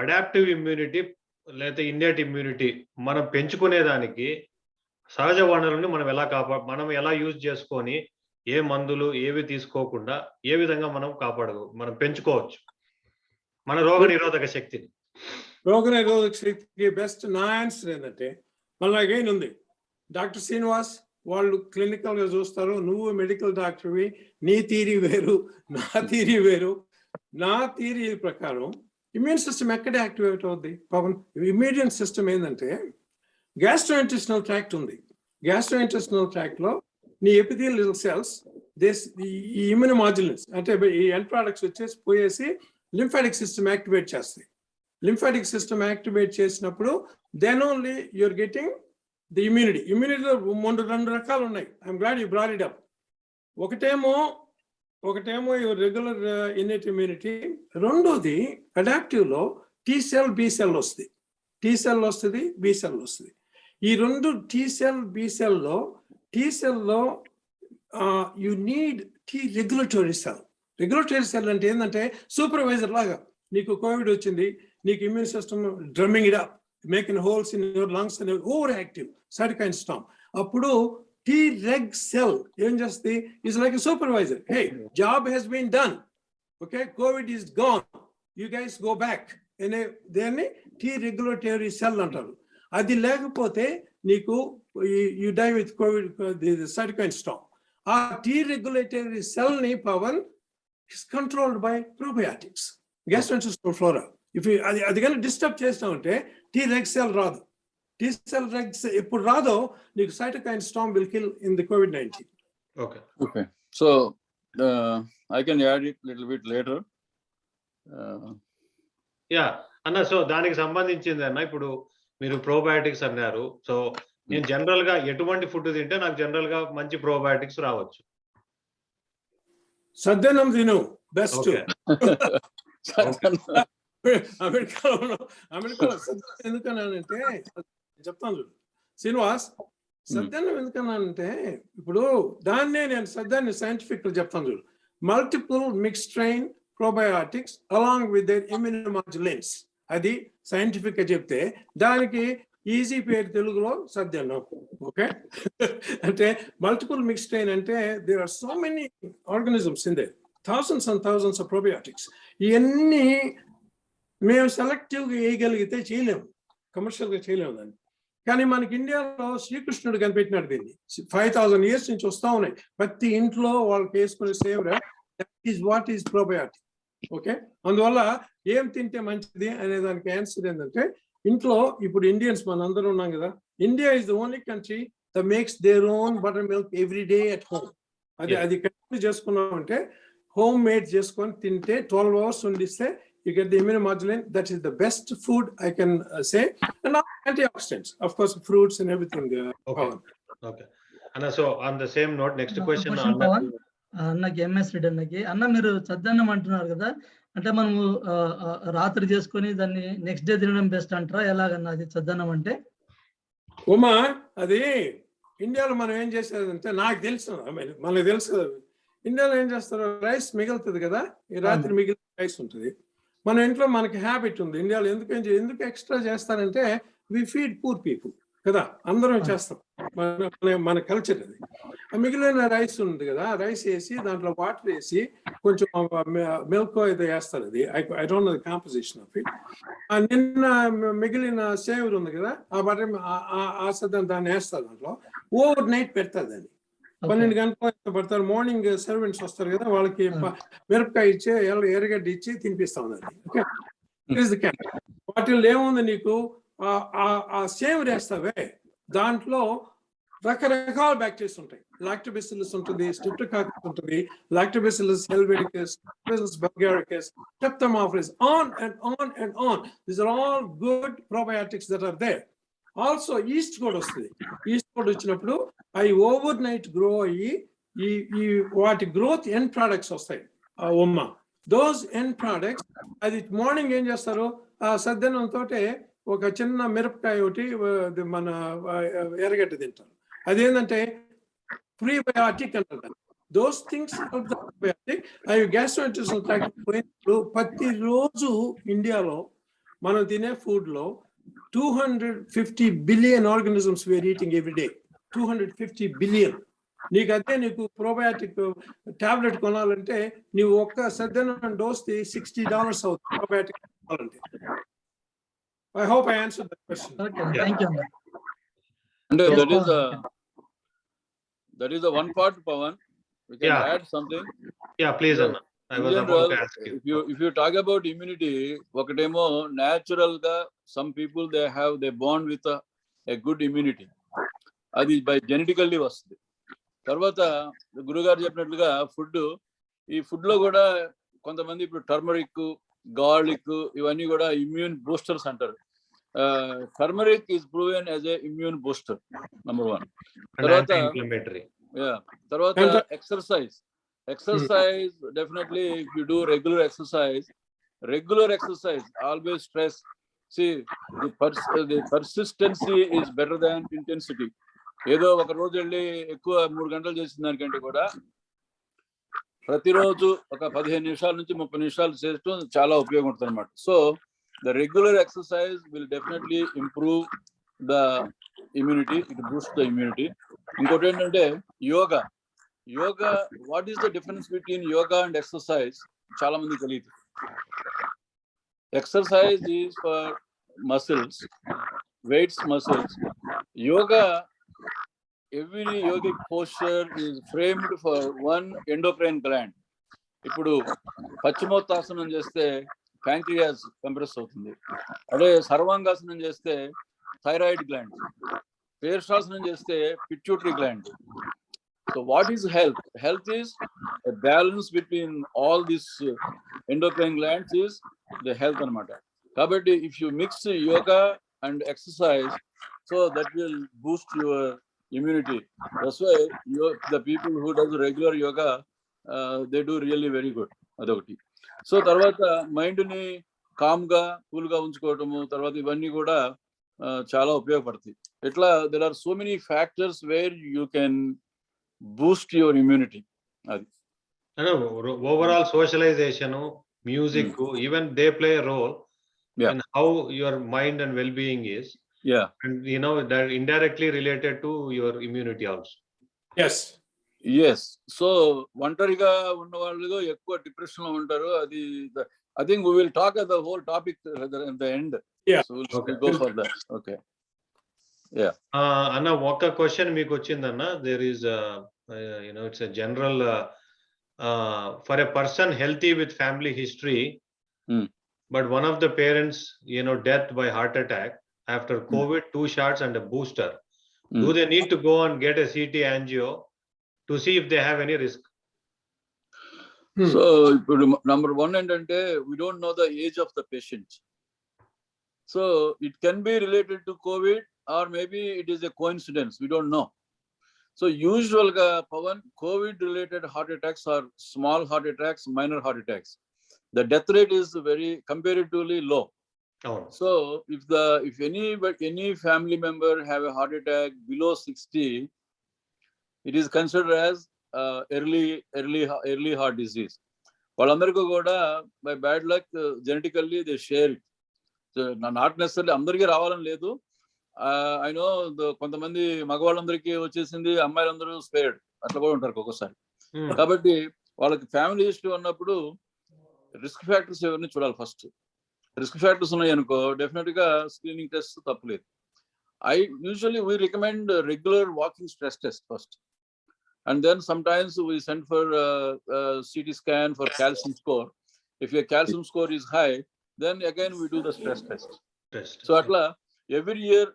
S1: అడాప్టివ్ ఇమ్యూనిటీ లేదా ఇన్నేట్ ఇమ్యూనిటీ మనం పెంచుకునేదానికి సహజ వనరులను మనం ఎలా యూజ్ చేసుకొని, ఏ మందులు ఏవి తీసుకోకుండా ఏ విధంగా మనం పెంచుకోవచ్చు మన రోగ నిరోధక శక్తిని?
S2: రోగ నిరోధక శక్తికి బెస్ట్ నా ఆన్సర్ ఏంటంటే, మళ్ళీ అగైన్ ఉంది, డాక్టర్ శ్రీనివాస్ వాళ్ళు క్లినికల్ గా చూస్తారు, నువ్వు మెడికల్ డాక్టర్వి, నీ థియరీ వేరు, నా థియరీ వేరు. నా థియరీ ప్రకారం ఇమ్యూన్ సిస్టమ్ ఎక్కడ యాక్టివేట్ అవుద్ది పవన్? ఇమ్యూన్ సిస్టమ్ ఏంటంటే గ్యాస్ట్రోఇంటెస్టినల్ ట్రాక్ట్ ఉంది. గ్యాస్ట్రోఇంటెస్టినల్ ట్రాక్ట్ లో నీ ఎపిథీలియల్ సెల్స్ ఈ ఇమ్యూనోమాడ్యులెంట్స్ అంటే ఈ ఎండ్ ప్రొడక్ట్స్ వచ్చేసి పోయేసి లింఫాటిక్ సిస్టమ్ యాక్టివేట్ చేస్తాయి. లింఫాటిక్ సిస్టమ్ యాక్టివేట్ చేసినప్పుడు then only you're getting the immunity. ఇమ్యూనిటీలో 2 రకాలు ఉన్నాయి. I'm glad you brought it up. ఒకటేమో రెగ్యులర్ ఇన్నేట్ ఇమ్యూనిటీ, రెండోది అడాప్టివ్ లో టీ సెల్ బి సెల్ వస్తుంది. టీ సెల్ వస్తుంది, బి సెల్ వస్తుంది. ఈ 2 టీ సెల్లో you need T regulatory cell. Regulatory cell అంటే ఏంటంటే సూపర్వైజర్ లాగా. నీకు కోవిడ్ వచ్చింది, నీకు immune system drumming it up, making holes in your lungs and over active cytokine storm. అప్పుడు టీ రెగ్ సెల్ ఏం చేస్తుంది, it's like a supervisor. Hey, job he's been done, okay, Covid is gone, you guys go back అనే దాన్ని T regulatory cell అంటారు. అది లేకపోతే నీకు you die with Covid cytokine storm. ఆ టీ రెగ్యులేటరీ సెల్ ని Pavan is controlled by probiotics, gastrointestinal flora. If you అది కానీ డిస్టర్బ్ చేస్తా ఉంటే టీ రెగ్ సెల్ రాదు. టీ సెల్ రెగ్ ఎప్పుడు రాదో నీకు cytokine Storm will kill in the COVID-19.
S3: Okay, so I can add it little bit later.
S1: అన్న, సో దానికి సంబంధించింది అన్న, ఇప్పుడు మీరు ప్రోబయాటిక్స్ అన్నారు. సో నేను జనరల్ గా ఎటువంటి ఫుడ్ తింటే నాకు జనరల్ గా మంచి ప్రోబయాటిక్స్ రావచ్చు?
S2: సద్దన్నం తిను, బెస్ట్. అమెరికాలో సద్దన్నం ఎందుకన్నానంటే చెప్తాను చూడు శ్రీనివాస్, సద్దన్నం ఎందుకన్నానంటే ఇప్పుడు దాన్నే నేను సద్దాన్ని సైంటిఫిక్ చెప్తాను చూడు. Multiple mix strain probiotics along with their immunomodulants. అది సైంటిఫిక్ గా చెప్తే దానికి ఈజీ పేరు తెలుగులో సద్దన్నం. ఓకే, అంటే మల్టిపుల్ మిక్స్ స్ట్రెయిన్ అంటే there are so many organisms in there, thousands and thousands of probiotics. ఇవన్నీ మేము సెలెక్టివ్గా వేయగలిగితే చేయలేము, కమర్షియల్గా చేయలేము దాన్ని. కానీ మనకి ఇండియాలో శ్రీకృష్ణుడు కనిపెట్టినాడు దీన్ని. 5000 years నుంచి వస్తా ఉన్నాయి. ప్రతి ఇంట్లో వాళ్ళకి వేసుకునే సేవర that is what is probiotic. Okay, అందువల్ల ఏం తింటే మంచిది అనే దానికి ఆన్సర్ ఏంటంటే, ఇంట్లో ఇప్పుడు ఇండియన్స్ మన అందరూ ఉన్నాం కదా, India is the only country that makes their own butter milk every day at home. అది కంటిన్యూ చేసుకున్నాం అంటే, హోమ్ మేడ్ చేసుకొని తింటే 12 hours ఉండిస్తే you get the immunomodulin. That is the best food I can say. And antioxidants, of course, fruits and everything.
S1: Okay. And so on the same note, next question.
S4: అన్నకి MS Reddy అన్నకి, అన్న మీరు చద్దన్నం అంటున్నారు కదా, అంటే మనము రాత్రి చేసుకొని దాన్ని నెక్స్ట్ డే తినడం బెస్ట్ అంటారా, ఎలాగన్నా అది చద్దన్నం అంటే?
S2: ఉమా, అది ఇండియాలో మనం ఏం చేసేదంటే, నాకు తెలుసు, మనకు తెలుసు కదా, ఇండియాలో ఏం చేస్తారు, రైస్ మిగులుతుంది కదా, ఈ రాత్రి మిగిలిన రైస్ ఉంటుంది. మన ఇంట్లో మనకి హ్యాబిట్ ఉంది ఇండియాలో, ఎందుకు ఎక్స్ట్రా చేస్తారంటే, వి ఫీడ్ పూర్ పీపుల్ కదా, అందరం చేస్తాం, మన కల్చర్ అది. మిగిలిన రైస్ ఉంది కదా, రైస్ వేసి దాంట్లో వాటర్ వేసి కొంచెం మిల్క్ ఏదో వేస్తారు, అది I don't know the composition of it. నిన్న మిగిలిన సేవర్ ఉంది కదా, ఆ బటర్ దాన్ని వేస్తారు, దాంట్లో ఓవర్ నైట్ పెడతారు దాన్ని. 12 గంటలు పడతారు. మార్నింగ్ సర్వెంట్స్ వస్తారు కదా, వాళ్ళకి మిరపకాయ ఇచ్చి ఎర్రగడ్డ ఇచ్చి తినిపిస్తాం దాన్ని. ఓకే, వాటిల్లో ఏముంది, నీకు ఆ సేవర్ వేస్తావే, దాంట్లో రకరకాల బ్యాక్టీరియాస్ ఉంటాయి. లాక్టోబాసిల్లస్ ఉంటుంది, స్ట్రెప్టోకాకస్ ఉంటుంది, lactobacillus helveticus, bulgaricus, streptomaphilus, on and on and on. These are all good probiotics that are there. Also yeast కూడా వస్తుంది. ఈస్ట్ కూడా వచ్చినప్పుడు అవి ఓవర్ నైట్ గ్రో అయ్యి ఈ వాటి గ్రోత్ ఎండ్ ప్రోడక్ట్స్ వస్తాయి. దోస్ ఎండ్ ప్రోడక్ట్స్ అది మార్నింగ్ ఏం చేస్తారు, ఆ సద్దనంతో ఒక చిన్న మిరపకాయ ఒకటి మన ఎర్రగడ్డ తింటారు. అదేంటంటే ప్రీబయాటిక్ అంటారు. దోస్ థింగ్స్ అవి గ్యాస్ట్రోఇంటెస్టినల్ ట్రాక్ట్ పోయినప్పుడు ప్రతిరోజు ఇండియాలో మనం తినే ఫుడ్ లో 250 billion organisms we are eating every day. 250 billion. నీకు అదే, నీకు ప్రోబయాటిక్ టాబ్లెట్ కొనాలంటే నీవు ఒక్క సద్దనం డోస్ $60 అవుతుంది ప్రోబయాటిక్ కొనాలంటే. I hope I answered that question.
S4: Okay, thank you.
S3: And that is the one part, Pavan. We can add something.
S1: Yeah, please, Anna. I was about to ask you.
S3: If you talk about immunity, ఒకటేమో natural గా some people they born with a good immunity. అది by genetically వస్తుంది. తర్వాత గురుగారు చెప్పినట్లుగా ఈ food లో కూడా కొంతమంది ఇప్పుడు టర్మరిక్, గార్లిక్ ఇవన్నీ కూడా ఇమ్యూన్ బూస్టర్స్ అంటారు. Turmeric is proven as a immune booster, number 1. తర్వాత exercise, definitely if you do regular exercise, always stress. See, the persistency is better than intensity. ఏదో ఒక రోజు వెళ్ళి ఎక్కువ 3 గంటలు చేసిన దానికంటే కూడా ప్రతిరోజు ఒక 15 నిమిషాల నుంచి 30 నిమిషాలు చేయడం చాలా ఉపయోగం ఉంటుంది అన్నమాట. So the regular exercise will definitely improve the immunity, it boosts the immunity. ఇంకోటి ఏంటంటే yoga, what is the difference between yoga and exercise? చాలా మంది తెలియదు. Exercise is for muscles, weights muscles. Yoga, every yogic posture is framed for one endocrine gland. ఇప్పుడు పశ్చిమోత్తాసనం చేస్తే pancreas compress అవుతుంది, అదే సర్వాంగాసనం చేస్తే థైరాయిడ్ గ్లాండ్, శీర్షాసనం చేస్తే pituitary gland. So what is health? Health is a balance between all these endocrine glands is the health anamata. Kabatti if you mix yoga and exercise, so that will boost your immunity. That's why the people who does regular yoga, they do really very good. Adokati. So tarvata mind ni calm ga cool ga unchukotamu, tarvata ivanni kuda చాలా ఉపయోగపడుతుంది. ఇట్లా there are so many factors where you can boost your immunity. Adi
S1: overall socialization, music, even they play a role in how your mind and well-being is. And that indirectly related to your immunity also.
S3: Yes. So ఒంటరిగా ఉన్న వాళ్ళు ఎక్కువ depression లో ఉంటారు. అది I think we will talk at the whole topic at the end.
S2: Yeah.
S3: So we'll go for that. Okay.
S1: అన్న ఒక question మీకు వచ్చిందన్న. There is it's a general for a person healthy with family history, but one of the parents death by heart attack after COVID, 2 shots and a booster. Do they need to go and get a CT angio to see if they have any risk?
S3: So number one ఏంటంటే we don't know the age of the patient. So it can be related to COVID or maybe it is a coincidence. We don't know. So usual Pavan, COVID related heart attacks are small heart attacks, minor heart attacks. The death rate is very comparatively low.
S1: Oh.
S3: So if any family member have a heart attack below 60, it is considered as early heart disease. వాళ్ళందరికీ కూడా by bad luck genetically they share it. So not necessarily అందరికీ రావాలని లేదు. I know కొంతమంది మగవాళ్ళందరికీ వచ్చేసింది, అమ్మాయిలందరూ spared అట్లా కూడా ఉంటారు ఒక్కొక్కసారి. కాబట్టి వాళ్ళకి ఫ్యామిలీ హిస్టరీ ఉన్నప్పుడు రిస్క్ ఫ్యాక్టర్స్ ఎవరిని చూడాలి. ఫస్ట్ రిస్క్ ఫ్యాక్టర్స్ ఉన్నాయి అనుకో డెఫినెట్ గా స్క్రీనింగ్ టెస్ట్ తప్పలేదు. We recommend regular walking stress test first, and then sometimes we send for CT scan for calcium score. If your calcium score is high, then again we do the stress test. So atla every year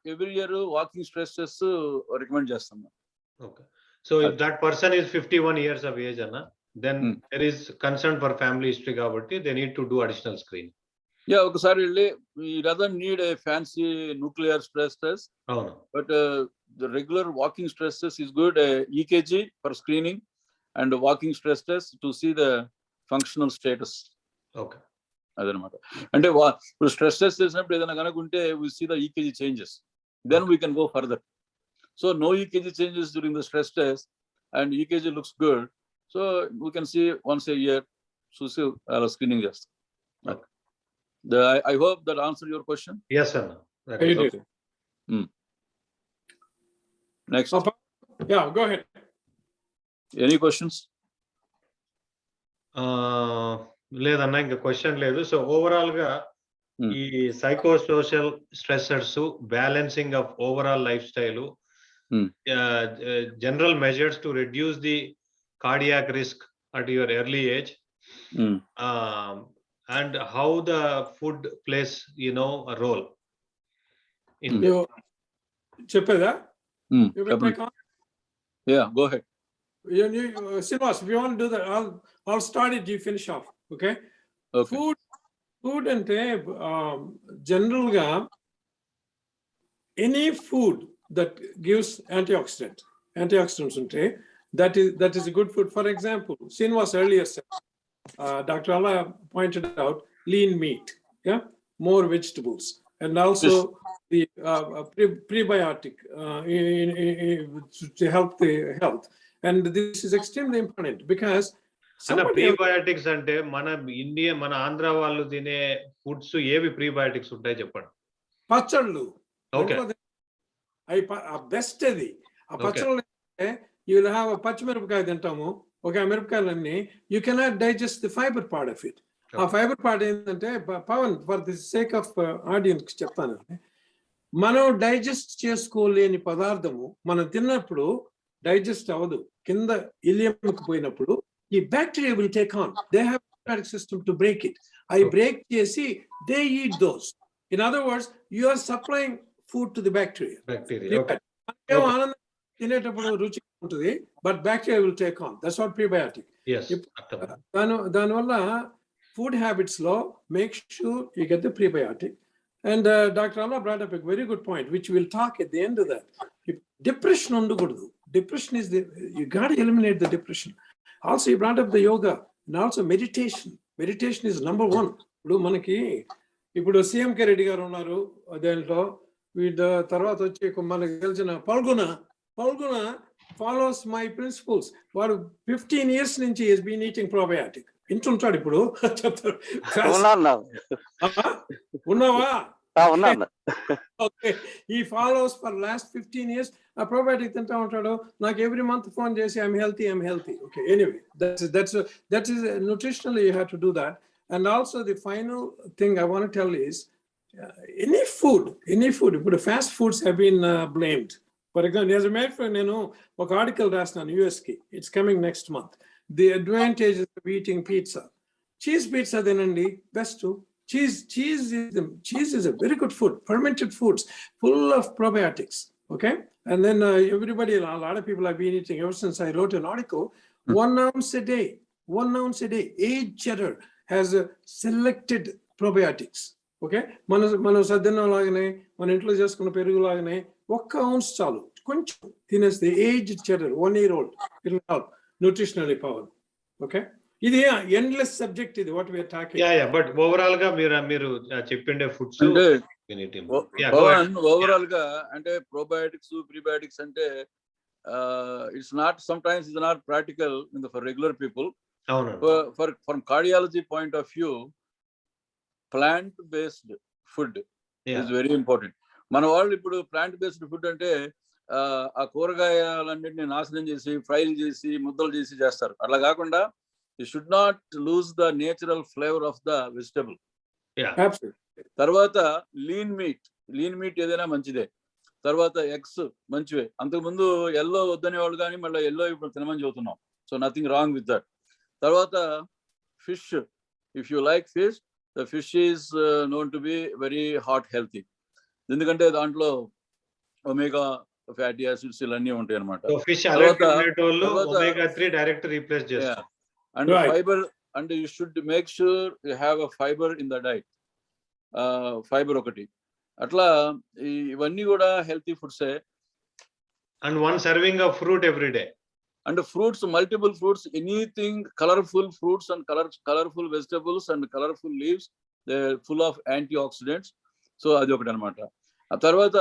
S3: walking stress test recommend chestam.
S1: Okay. So if that person is 51 years of age, Anna, then there is concern for family history kabatti they need to do additional screening.
S3: Yeah, ఒకసారి వెళ్ళి he doesn't need a fancy nuclear stress test. But the regular walking stress test is good. EKG for screening and walking stress test to see the functional status.
S1: Okay.
S3: అదనమాట. అంటే ఇప్పుడు stress test చేసినప్పుడు ఏదైనా కనుకుంటే we see the EKG changes, then we can go further. So no EKG changes during the stress test and EKG looks good, so we can see once a year so screening test. Okay. I hope that answered your question.
S1: Yes sir.
S3: Okay. Next.
S2: Yeah, go ahead.
S3: Any questions?
S1: లేదన్నా ఇంకా question లేదు. So overall గా ఈ psychosocial stressors, balancing of overall life style, general measures to reduce the cardiac risk at your early age, and how the food plays a role in
S2: చెప్పేదా?
S3: Yeah, go ahead.
S2: Srinivas, if you want to do that, I'll start it, you finish off. Okay. Food ante general ga any food that gives antioxidants unte that is a good food. For example, Srinivas earlier said, Dr. Allah pointed out lean meat, more vegetables, and also the prebiotic to help the health. And this is extremely important because
S1: prebiotics అంటే మన ఆంధ్ర వాళ్ళు తినే foods ఏవి prebiotics ఉంటాయి చెప్పండి.
S2: పచ్చళ్ళు best అది. ఆ పచ్చళ్ళు యూ విల్ హ్యావ్ పచ్చిమిరపకాయ తింటాము, ఒక మిరపకాయలన్నీ you cannot digest the fibre part of it. ఆ ఫైబర్ పార్ట్ ఏంటంటే Pavan, for the sake of audience చెప్తాను, మనం డైజెస్ట్ చేసుకోలేని పదార్థము మనం తిన్నప్పుడు డైజెస్ట్ అవ్వదు, కింద ఇలియంకి పోయినప్పుడు ఈ bacteria will take on. They have lymphatic system to break it. I break chesi, they eat those. In other words, you are supplying food to the bacteria. Okay. But bacteria will take on. That's what prebiotic.
S1: Yes.
S2: Danvalla food habits law, make sure you get the prebiotic. And Dr. Allah brought up a very good point, which we'll talk at the end of that. Depression undukudu. Depression is you got to eliminate the depression. Also, he brought up the yoga and also meditation. Meditation is number one. ఇప్పుడు మనకి ఇప్పుడు CM Reddy గారు ఉన్నారు, దాంట్లో వీళ్ళ తర్వాత వచ్చి మనకి తెలిసిన పల్గుణ ఫాలోస్ మై ప్రిన్సిపల్స్. వాడు 15 years నుంచి హెస్ బీన్ ఈటింగ్ ప్రోబయాటిక్. ఇంటుంటాడు ఇప్పుడు చెప్తాడు. ఉన్నావా? He follows for last 15 years. A probiotic తింటా ఉంటాడు. నాకు every month phone చేసి I'm healthy. Okay, anyway, that is nutritionally you have to do that. And also the final thing I want to tell is any food. But fast foods have been blamed. For example, as a matter of fact, ఒక article రాస్తున్నాను USకి. It's coming next month. The advantages of eating pizza. Cheese pizza తినండి best. Cheese is a very good food. Fermented foods full of probiotics. Okay, and then everybody, a lot of people have been eating ever since I wrote an article. 1 ounce a day. 1 ounce a day. Aged cheddar has selected probiotics. Okay, మన సద్దన్నం లాగానే మన ఇంట్లో చేసుకున్న పెరుగు లాగానే 1 ounce చాలు, కొంచెం తినేస్తే age cheddar 1 year old it will help nutritionally power. Okay, ఇది ఎండ్లెస్ సబ్జెక్ట్, ఇది what we are talking.
S1: Yeah but overall గా మీరు చెప్పిండే ఫుడ్స్
S3: అంటే ఓవరాల్ గా అంటే ప్రోబయోటిక్స్ ప్రీబయోటిక్స్ అంటే it's not sometimes it's not practical in for regular people. From cardiology point of view plant based food is very important. మన వాళ్ళు ఇప్పుడు ప్లాంట్ బేస్డ్ ఫుడ్ అంటే ఆ కూరగాయలన్నింటినీ నాశనం చేసి ఫ్రైలు చేసి ముద్దలు చేసి చేస్తారు. అట్లా కాకుండా you should not lose the natural flavour of the vegetable. తర్వాత లీన్ మీట్ ఏదైనా మంచిదే. తర్వాత ఎగ్స్ మంచివే. అంతకుముందు ఎల్లో వద్దనేవాళ్ళు కానీ మళ్ళీ ఎల్లో ఇప్పుడు తినమని చెబుతున్నాం. So nothing wrong with that. తర్వాత fish, if you like fish, the fish is known to be very heart healthy. ఎందుకంటే దాంట్లో ఒమేగా ఫ్యాటీ యాసిడ్స్ ఇవన్నీ ఉంటాయి అన్నమాట. And fibre, and you should make sure you have a fibre in the diet. Fibre ఒకటి. అట్లా ఇవన్నీ కూడా healthy ఫుడ్సే.
S1: And 1 serving of fruit every day.
S3: And fruits, multiple fruits, anything, colorful fruits and colorful vegetables and colorful leaves, they're full of antioxidants. So అది ఒకటి అనమాట. ఆ తర్వాత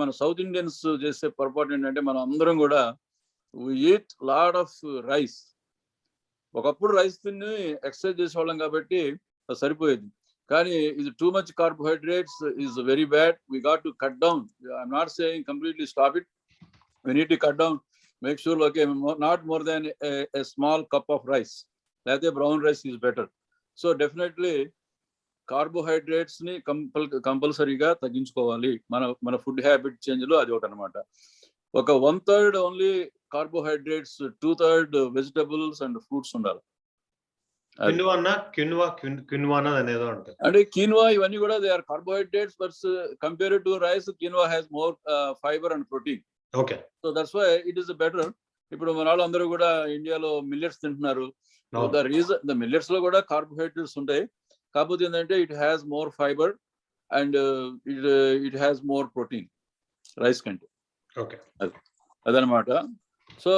S3: మన సౌత్ ఇండియన్స్ చేసే పొరపాటు ఏంటంటే మనం అందరం కూడా we eat lot of rice. ఒకప్పుడు రైస్ తిని ఎక్సర్సైజ్ చేసేవాళ్ళం కాబట్టి అది సరిపోయేది. కానీ ఇది too much carbohydrates is very bad. We got to cut down. I'm not saying completely stop it. We need to cut down. Make sure, okay, not more than a small cup of rice. Like the brown rice is better. So definitely carbohydrates ni compulsory ga తగ్గించుకోవాలి. మన food habit change లో అది ఒకటి అనమాట. ఒక 1/3 only carbohydrates, 2/3 vegetables and fruits ఉండాలి. అంటే quinoa ఇవన్నీ కూడా they are carbohydrates, but compared to rice quinoa has more fiber and protein.
S1: Okay,
S3: so that's why it is better. ఇప్పుడు మన వాళ్ళు అందరూ కూడా ఇండియాలో మిల్లెట్స్ తింటున్నారు. ద రీజన్, ద మిల్లెట్స్ లో కూడా కార్బోహైడ్రేట్స్ ఉంటాయి, కాకపోతే ఏంటంటే it has more fibre and it has more protein rice కంటే.
S1: ఓకే,
S3: అదనమాట. So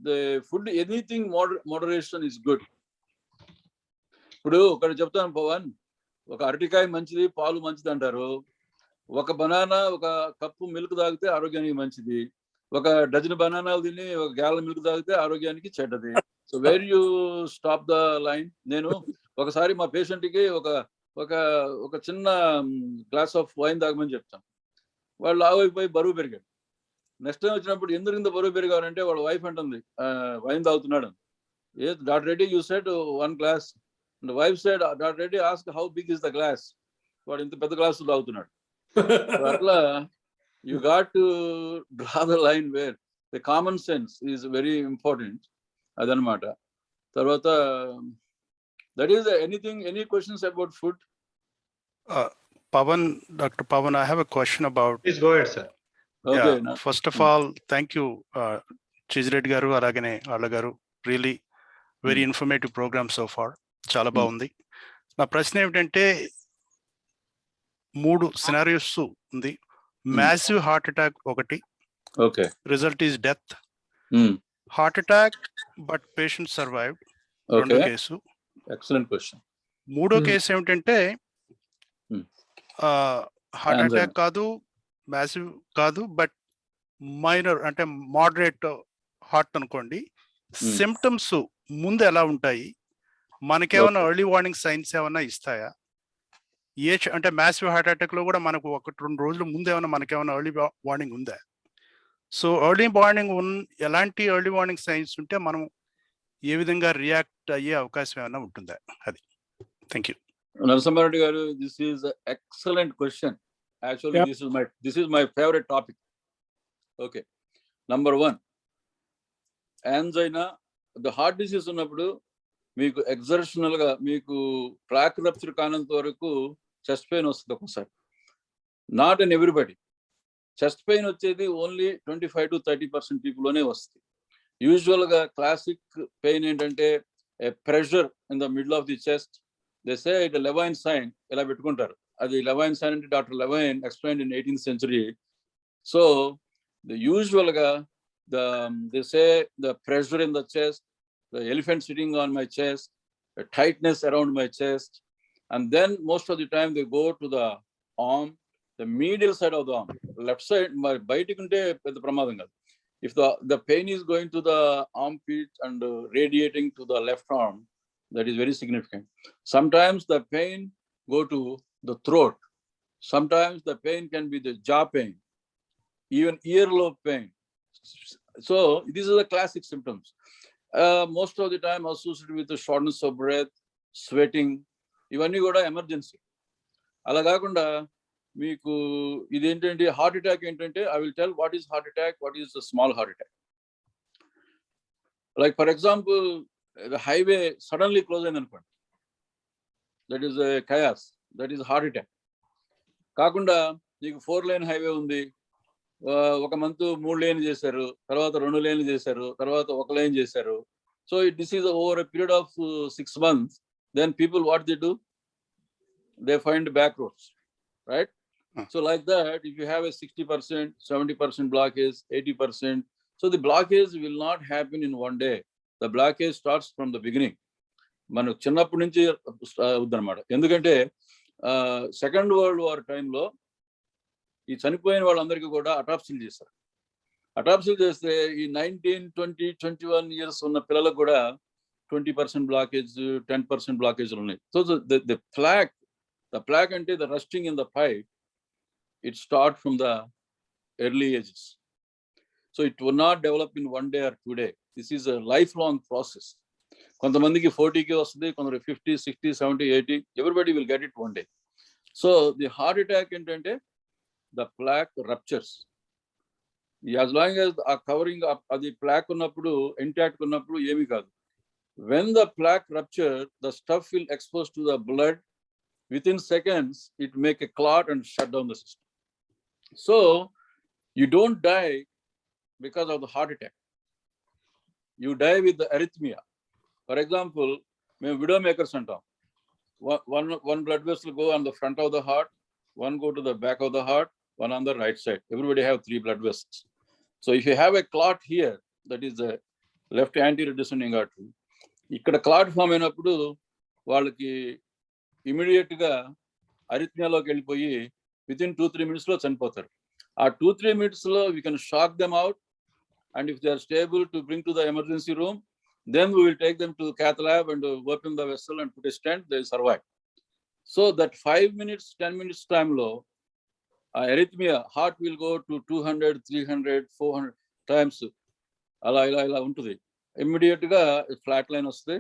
S3: the food anything moderation is good. ఇప్పుడు ఒకటి చెప్తాను పవన్, ఒక అరటికాయ మంచిది, పాలు మంచిది అంటారు. ఒక బనానా, ఒక కప్పు మిల్క్ తాగితే ఆరోగ్యానికి మంచిది. ఒక డజన్ బనానాలు తిని ఒక గ్యాలన్ మిల్క్ తాగితే ఆరోగ్యానికి చెడ్డది. So where you stop the line? నేను ఒకసారి మా పేషెంట్కి ఒక చిన్న గ్లాస్ ఆఫ్ వైన్ తాగమని చెప్తాను. వాళ్ళు ఆగిపోయి బరువు పెరిగాడు. నెక్స్ట్ టైం వచ్చినప్పుడు ఎందుకు ఇంత బరువు పెరిగారంటే వాళ్ళ వైఫ్ అంటుంది వైన్ తాగుతున్నాడు. ఏ doctor Reddy you said 1 glass. And wife said doctor Reddy ask how big is the glass. వాడు ఇంత పెద్ద గ్లాసు తాగుతున్నాడు. అట్లా you got to draw the line where the common sense is very important. Adanamata. Tarvata, that is anything, any questions about food?
S5: Pavan, Dr. Pavan, I have a question about.
S1: Please go ahead, sir.
S3: Okay.
S5: Yeah, first of all, thank you, Reddy garu, alagane alla garu. Really very informative program so far. Chala baagundi. Na prashna emtante 3 scenarios undi. Massive heart attack ఒకటి.
S3: Okay.
S5: Result is death. Heart attack but patient survived. రెండో case.
S3: Excellent question.
S5: మూడో case ఏమిటంటే heart attack కాదు, massive కాదు, but minor అంటే moderate heart అనుకోండి. Symptoms ముందు ఎలా ఉంటాయి, మనకేమైనా ఎర్లీ వార్నింగ్ సైన్స్ ఏమైనా ఇస్తాయా? అంటే మ్యాసివ్ హార్ట్ అటాక్ లో కూడా మనకు 1-2 రోజుల ముందు మనకేమైనా ఎర్లీ వార్నింగ్ ఉందా? సో ఎర్లీ వార్నింగ్ ఎలాంటి ఎర్లీ వార్నింగ్ సైన్స్ ఉంటే మనం ఏ విధంగా రియాక్ట్ అయ్యే అవకాశం ఏమైనా ఉంటుందా? అది. Thank you.
S3: Narasimha Reddy garu, this is an excellent question. Actually,
S2: Yeah.
S3: this is my favorite topic. Okay. Number one, angina, the heart disease ఉన్నప్పుడు మీకు ఎగ్జర్షనల్ గా మీకు ట్రాక్ రప్చర్ కానంత వరకు చెస్ట్ పెయిన్ వస్తుంది ఒకసారి. Not in everybody. Chest pain వచ్చేది only 25 to 30% people లోనే వస్తుంది. యూజువల్ గా క్లాసిక్ పెయిన్ ఏంటంటే pressure in the middle of the chest. They say it Levine sign ఇలా పెట్టుకుంటారు. అది లెవైన్ సైన్ అంటే doctor Levine explained in 18th century. So the usual గా they say the pressure in the chest, the elephant sitting on my chest, the tightness around my chest, and then most of the time they go to the arm, the medial side of the arm, left side. My baitikунటే పెద్ద ప్రమాదం కాదు. If the pain is going to the armpit and radiating to the left arm, that is very significant. Sometimes the pain go to the throat. Sometimes the pain can be the jaw pain, even earlobe pain. So these are the classic symptoms. Most of the time associated with the shortness of breath, sweating, ఇవన్నీ కూడా emergency. అలా కాకుండా మీకు ఇదేంటంటే heart attack ఏంటంటే I will tell what is heart attack, what is small heart attack. Like for example highway suddenly close అయింది అనుకోండి, that is chaos, that is heart attack. కాకుండా నీకు 4 lane హైవే ఉంది, ఒక మంత్ 3 lanes చేశారు, తర్వాత 2 lanes చేశారు, తర్వాత 1 lane చేశారు. So this is over a period of 6 months. Then people what they do, they find back roads, right? So like that if you have a 60%, 70% blockage, 80%, so the blockage will not happen in one day. The blockage starts from the beginning. మనకు చిన్నప్పటి నుంచి అవుద్దన్నమాట. ఎందుకంటే second world war టైంలో ఈ చనిపోయిన వాళ్ళందరికీ కూడా అటాప్సీలు చేశారు. అటాప్సీలు చేస్తే ఈ 19, 20, 21 years ఉన్న పిల్లలకు కూడా 20% బ్లాకేజ్, 10% బ్లాకేజ్లు ఉన్నాయి. సో ద ప్లాక్ అంటే the rusting in the pipe, it start from the early ages. So it will not develop in 1 day or 2 days. This is a life long process. కొంతమందికి 40కి వస్తుంది, కొందరు 50, 60, 70, 80. Everybody will get it 1 day. So the heart attack ఏంటంటే the plaque ruptures. As long as a covering up adi plaque ఉన్నప్పుడు intact ఉన్నప్పుడు ఏమీ కాదు. When the plaque rupture, the stuff will expose to the blood. Within seconds it make a clot and shut down the system. So you don't die because of the heart attack. You die with the arrhythmia. For example, మేము widow makers అంటాం. One blood vessel go on the front of the heart, one go to the back of the heart, one on the right side. Everybody have 3 blood vessels. So if you have a clot here, that is the left anterior descending artery, ఇక్కడ clot form అయినప్పుడు వాళ్ళకి immediate గా అరిథ్మియాలోకి వెళ్ళిపోయి within 2-3 minutes లో చనిపోతారు. ఆ 2-3 minutes లో we can shock them out, and if they are stable to bring to the emergency room, then we will take them to the cath lab and open the vessel and put a stent. They will survive. So that 5 minutes, 10 minutes time లో arrhythmia, heart will go to 200, 300, 400 times. ఇలా ఉంటుంది. Immediate గా flat line వస్తే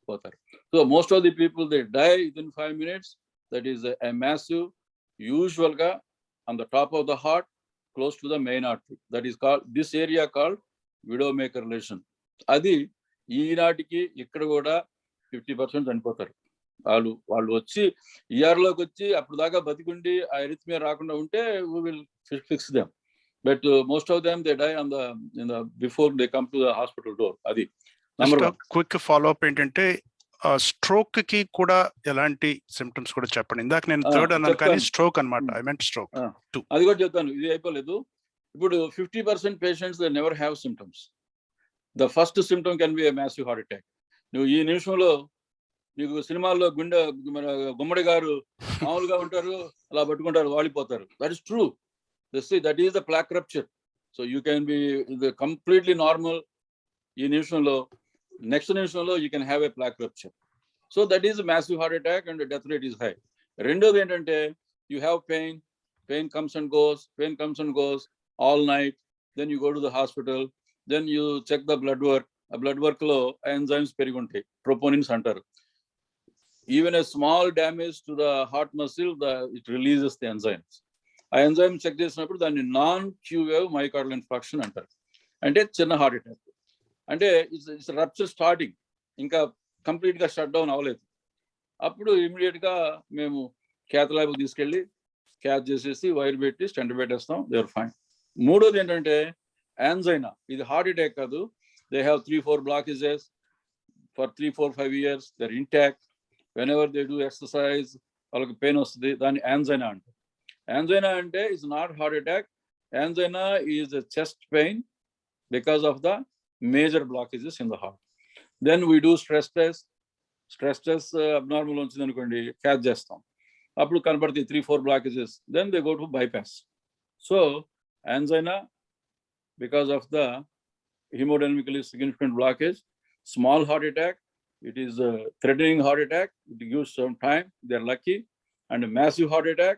S3: పోతారు. So most of the people they die with in 5 minutes. That is a massive, usual గా on the top of the heart, close to the main artery. That is called, this area called widow maker relation. అది ఈనాటికి ఇక్కడ కూడా 50% చనిపోతారు. వాళ్ళు వచ్చి ఈఆర్లోకి వచ్చి అప్పుడు దాకా బతికుండి ఆ ఎరిథ్మియా రాకుండా ఉంటే we will fix them. But most of them they die on the before they come to the hospital door. అది నెంబర్ 1.
S5: క్విక్ ఫాలో అప్ ఏంటంటే స్ట్రోక్ కి కూడా ఎలాంటి సిమ్టమ్స్ కూడా చెప్పండి. ఇందాక నేను థర్డ్ అన్నాను కానీ స్ట్రోక్ అన్నమాట. I meant stroke.
S3: అది కూడా చెప్తాను, ఇది అయిపోలేదు. ఇప్పుడు 50% patients they never have symptoms. The first symptom can be a massive heart attack. నువ్వు ఈ నిమిషంలో నీకు సినిమాల్లో గుమ్మడి గారు మామూలుగా ఉంటారు, అలా పట్టుకుంటారు, వాడిపోతారు. That is true. That is the plaque rupture. So you can be completely normal. ఈ నిమిషంలో, నెక్స్ట్ నిమిషంలో you can have a plaque rupture. So that is massive heart attack and death rate is high. రెండోది ఏంటంటే you have pain comes and goes all night. Then you go to the hospital, then you check the blood work. ఆ blood work లో enzymes పెరిగి ఉంటాయి, ట్రోపోనిన్స్ అంటారు. even a small damage to the heart muscle, it releases the enzymes. ఆ enzyme check చేసినప్పుడు దాన్ని non-Q wave myocardial infarction అంటారు. అంటే చిన్న హార్ట్ అటాక్. అంటే ఇట్స్ రప్చర్ స్టార్టింగ్, ఇంకా కంప్లీట్ గా షట్ డౌన్ అవ్వలేదు. అప్పుడు ఇమీడియట్ గా మేము క్యాత్ ల్యాబ్ తీసుకెళ్ళి క్యాచ్ చేసేసి వైర్ పెట్టి స్టెంట్ పెట్టేస్తాం. They are fine. మూడోది ఏంటంటే యాంజైనా. ఇది హార్ట్ అటాక్ కాదు. They have 3-4 blockages for 3-4-5 years. They're intact. Whenever they do exercise, వాళ్ళకి పెయిన్ వస్తుంది. దాన్ని యాంజైనా అంటారు. యాంజైనా అంటే it's not heart attack. Angina is a chest pain because of the major blockages in the heart. Then we do stress test. Stress test abnormal వచ్చింది అనుకోండి, catch చేస్తాం. అప్పుడు కనబడుతుంది 3-4 blockages. Then they go to bypass. So angina because of the hemodynamically significant blockage. Small heart attack, it is a threatening heart attack. It gives some time. They're lucky. And a massive heart attack,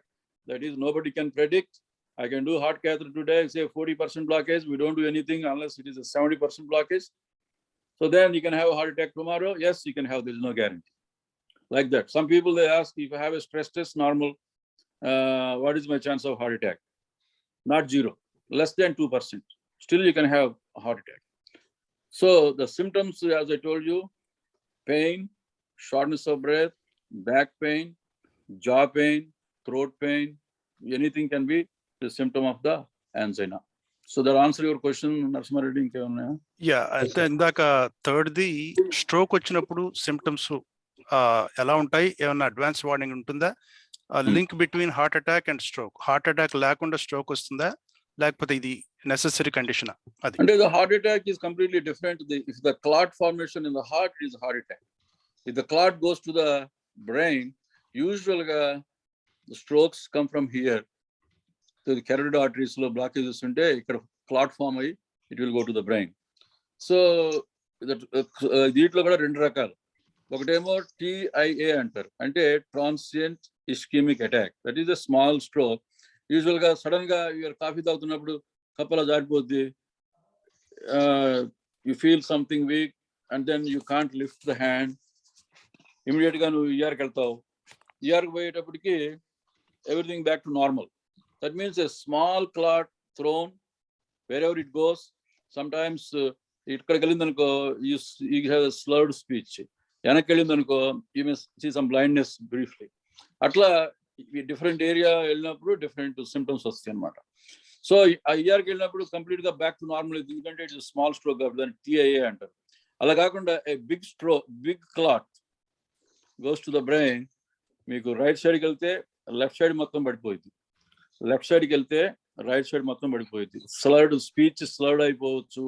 S3: that is nobody can predict. I can do heart catheter today, say 40% blockage. We don't do anything unless it is a 70% blockage. So then you can have a heart attack tomorrow. Yes, you can have. There is no guarantee. Like that. Some people, they ask, if I have a stress test normal, what is my chance of heart attack? Not 0, less than 2%. Still you can have a heart attack. So the symptoms, as I told you, pain, shortness of breath, back pain, jaw pain, throat pain, anything can be the symptom of the angina. So that answer your question, Narasimha Reddy.
S5: Yeah, అయితే ఇందాక థర్డ్ది stroke వచ్చినప్పుడు symptoms ఎలా ఉంటాయి, ఏమన్నా advance warning ఉంటుందా, link between heart attack and stroke, heart attack లేకుండా stroke వస్తుందా, లేకపోతే ఇది నెసెసరీ కండిషన్? అది
S3: అంటే the heart attack is completely different. If the clot formation in the heart is heart attack. If the clot goes to the brain, usually the strokes come from here to the carotid arteries లో blockages ఉంటే ఇక్కడ clot form అయ్యి it will go to the brain. So దీంట్లో కూడా 2 రకాలు. ఒకటేమో TIA అంటారు, అంటే transient ischemic attack. That is a small stroke. Usual గా సడన్ గా కాఫీ తాగుతున్నప్పుడు కప్పలా జారిపోద్ది, you feel something weak and then you can't lift the hand. Immediate గా నువ్వు ఈఆర్కి వెళ్తావు. ఈఆర్కి పోయేటప్పటికి everything back to normal. That means a small clot thrown wherever it goes. Sometimes ikkadiki vellindanuko you have a slurred speech. Yanakki vellindanuko you may see some blindness briefly. Atla different area వెళ్ళినప్పుడు different symptoms వస్తాయి అన్నమాట. So ఆ ఈఆర్కి వెళ్ళినప్పుడు complete గా back to normal, ఎందుకంటే it's small stroke కాబట్టి దాన్ని TIA అంటారు. అలా కాకుండా a big clot goes to the brain, మీకు రైట్ సైడ్కి వెళ్తే లెఫ్ట్ సైడ్ మొత్తం పడిపోయింది, లెఫ్ట్ సైడ్కి వెళ్తే రైట్ సైడ్ మొత్తం పడిపోయింది. స్లర్డ్ స్పీచ్ స్లర్డ్ అయిపోవచ్చు.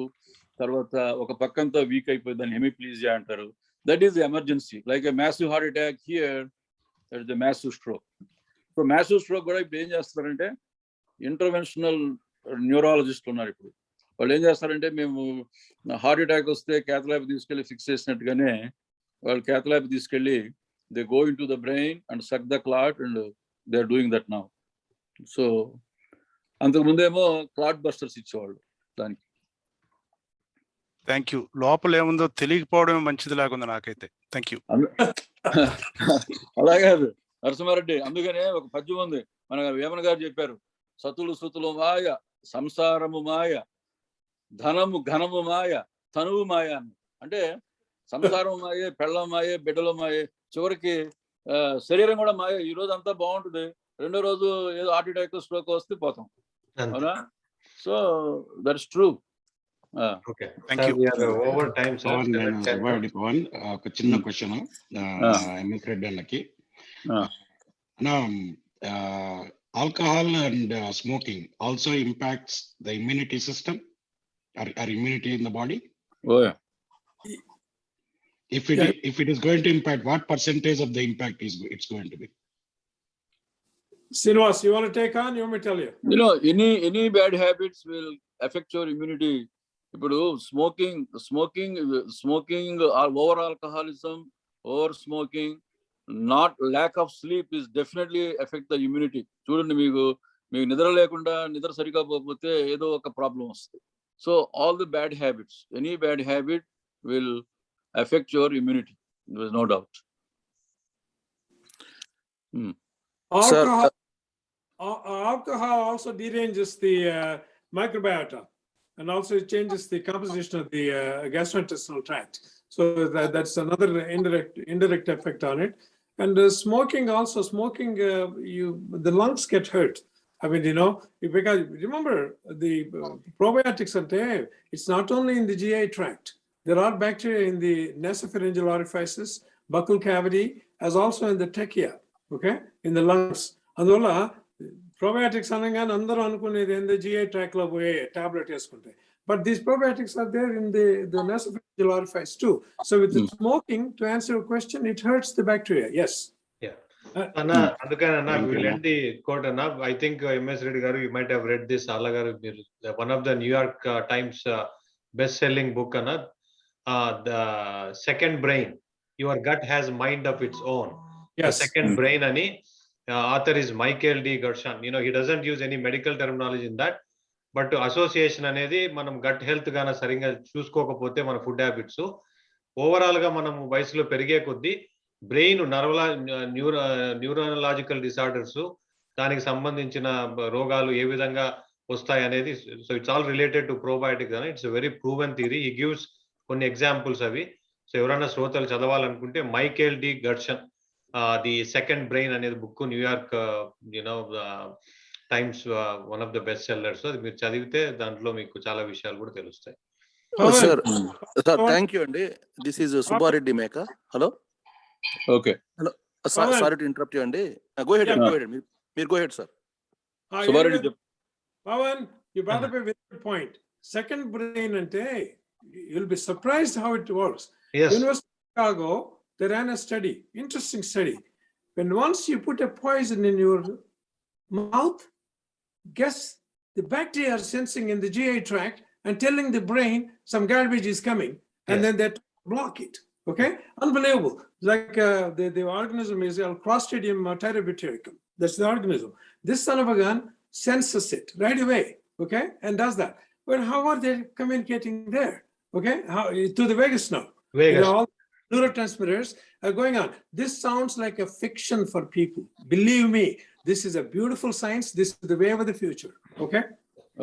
S3: తర్వాత ఒక పక్కంతా వీక్ అయిపోయింది, దాన్ని హెమిప్లీజియా అంటారు. That is the emergency. Like a massive heart attack here, that is the massive stroke. So massive stroke కూడా ఇప్పుడు ఏం చేస్తారంటే ఇంటర్వెన్షనల్ న్యూరాలజిస్టులు ఉన్నారు ఇప్పుడు. వాళ్ళు ఏం చేస్తారంటే, మేము హార్ట్ అటాక్ వస్తే క్యాత్ ల్యాబ్ తీసుకెళ్ళి ఫిక్స్ చేసినట్టుగానే వాళ్ళు క్యాత్ ల్యాబ్ తీసుకెళ్ళి they go into the brain and suck the clot, and they are doing that now. So అంతకు ముందేమో క్లాట్ బస్టర్స్ ఇచ్చేవాళ్ళు దానికి.
S5: Thank you. లోపల ఏముందో తెలియకపోవడమే మంచిది లాగుంది నాకైతే. Thank you.
S3: అలాగే నరసింహారెడ్డి, అందుకనే ఒక పద్యం ఉంది, మన వేమన గారు చెప్పారు, సతులు సుతులు మాయ, సంసారము మాయ, ధనము ఘనము మాయ, తనువు మాయ అని. అంటే సంసారం మాయే, పెళ్ళం మాయే, బిడ్డలు మాయే, చివరికి శరీరం కూడా మాయ. ఈ రోజు అంతా బాగుంటుంది, రెండో రోజు ఏదో హార్ట్ అటాక్ స్ట్రోక్ వస్తే పోతాం, అవునా? So that's true.
S6: ఒక చిన్న క్వశ్చన్ ఎంఎస్ రెడ్డి అన్నకి. Alcohol and smoking also impacts the immunity system or immunity in the body?
S3: Oh yeah.
S6: If it is going to impact, what percentage of the impact is it's going to be?
S2: Srinivas, you want to take on? You want me to tell you?
S3: You know, any bad habits will affect your immunity. Ipudu smoking or over alcoholism, over smoking, not lack of sleep is definitely affect the immunity. Chudandi meeku nidra lekunda nidra sariga popothe edo oka problem vastadi. So all the bad habits, any bad habit will affect your immunity. There is no doubt.
S2: Alcohol, alcohol also deranges the microbiota, and also it changes the composition of the gastrointestinal tract. So that's another indirect effect on it. And smoking also, the lungs get hurt. I mean, because remember the probiotics are there. It's not only in the GI tract. There are bacteria in the nasopharyngeal orifices, buccal cavity, as also in the trachea, okay, in the lungs. అందువల్ల probiotics అనగానే అందరూ అనుకునేది in the GI tract లో పోయే tablet వేసుకుంటే. But these probiotics are there in the nasopharyngeal orifice too. So with the smoking, to answer your question, it hurts the bacteria. Yes.
S1: Yeah. Anna, అందుకని అన్న we'll end the quote అన్న. I think MS Reddy garu, you might have read this. Alla garu, one of the New York Times best-selling book అన్న. The second brain. Your gut has mind of its own.
S2: Yes.
S1: The second brain ani. Author is Michael D. Gershon. He doesn't use any medical terminology in that. But association అనేది మనం gut health గాన సరిగ్గా చూసుకోకపోతే మన food habits overall గా మనం వయసులో పెరిగే కొద్దీ బ్రెయిన్ న్యూరలాజికల్ డిసార్డర్స్ దానికి సంబంధించిన రోగాలు ఏ విధంగా వస్తాయి అనేది so it's all related to probiotics అని ఇట్స్ వెరీ ప్రూవెన్ థియరీ. ఈ గివ్స్ కొన్ని ఎగ్జాంపుల్స్ అవి. సో ఎవరైనా శ్రోతలు చదవాలనుకుంటే Michael D Gershon the second brain అనేది book New York Times one of the best sellers. అది మీరు చదివితే దాంట్లో మీకు చాలా విషయాలు కూడా తెలుస్తాయి.
S7: సార్ థ్యాంక్ యూ అండి. This is Subbareddy Meka. Hello.
S3: Okay.
S7: Hello sorry to interrupt you అండి. గో హెడ్ మీరు go head sir.
S3: Subbareddy.
S2: Pavan, you brought up a very good point. Second brain ante, you'll be surprised how it works.
S1: Yes.
S2: University of Chicago, they ran a study, interesting study. When once you put a poison in your mouth, guess the bacteria are sensing in the GI tract and telling the brain some garbage is coming, and then they block it. Okay, unbelievable. Like the organism is Clostridium tyrobactericum. That's the organism. This son of a gun senses it right away. Okay, and does that. But how are they communicating there? Okay, how to the vagus nerve? All neurotransmitters are going on. This sounds like a fiction for people. Believe me, this is a beautiful science. This is the way of the future. Okay.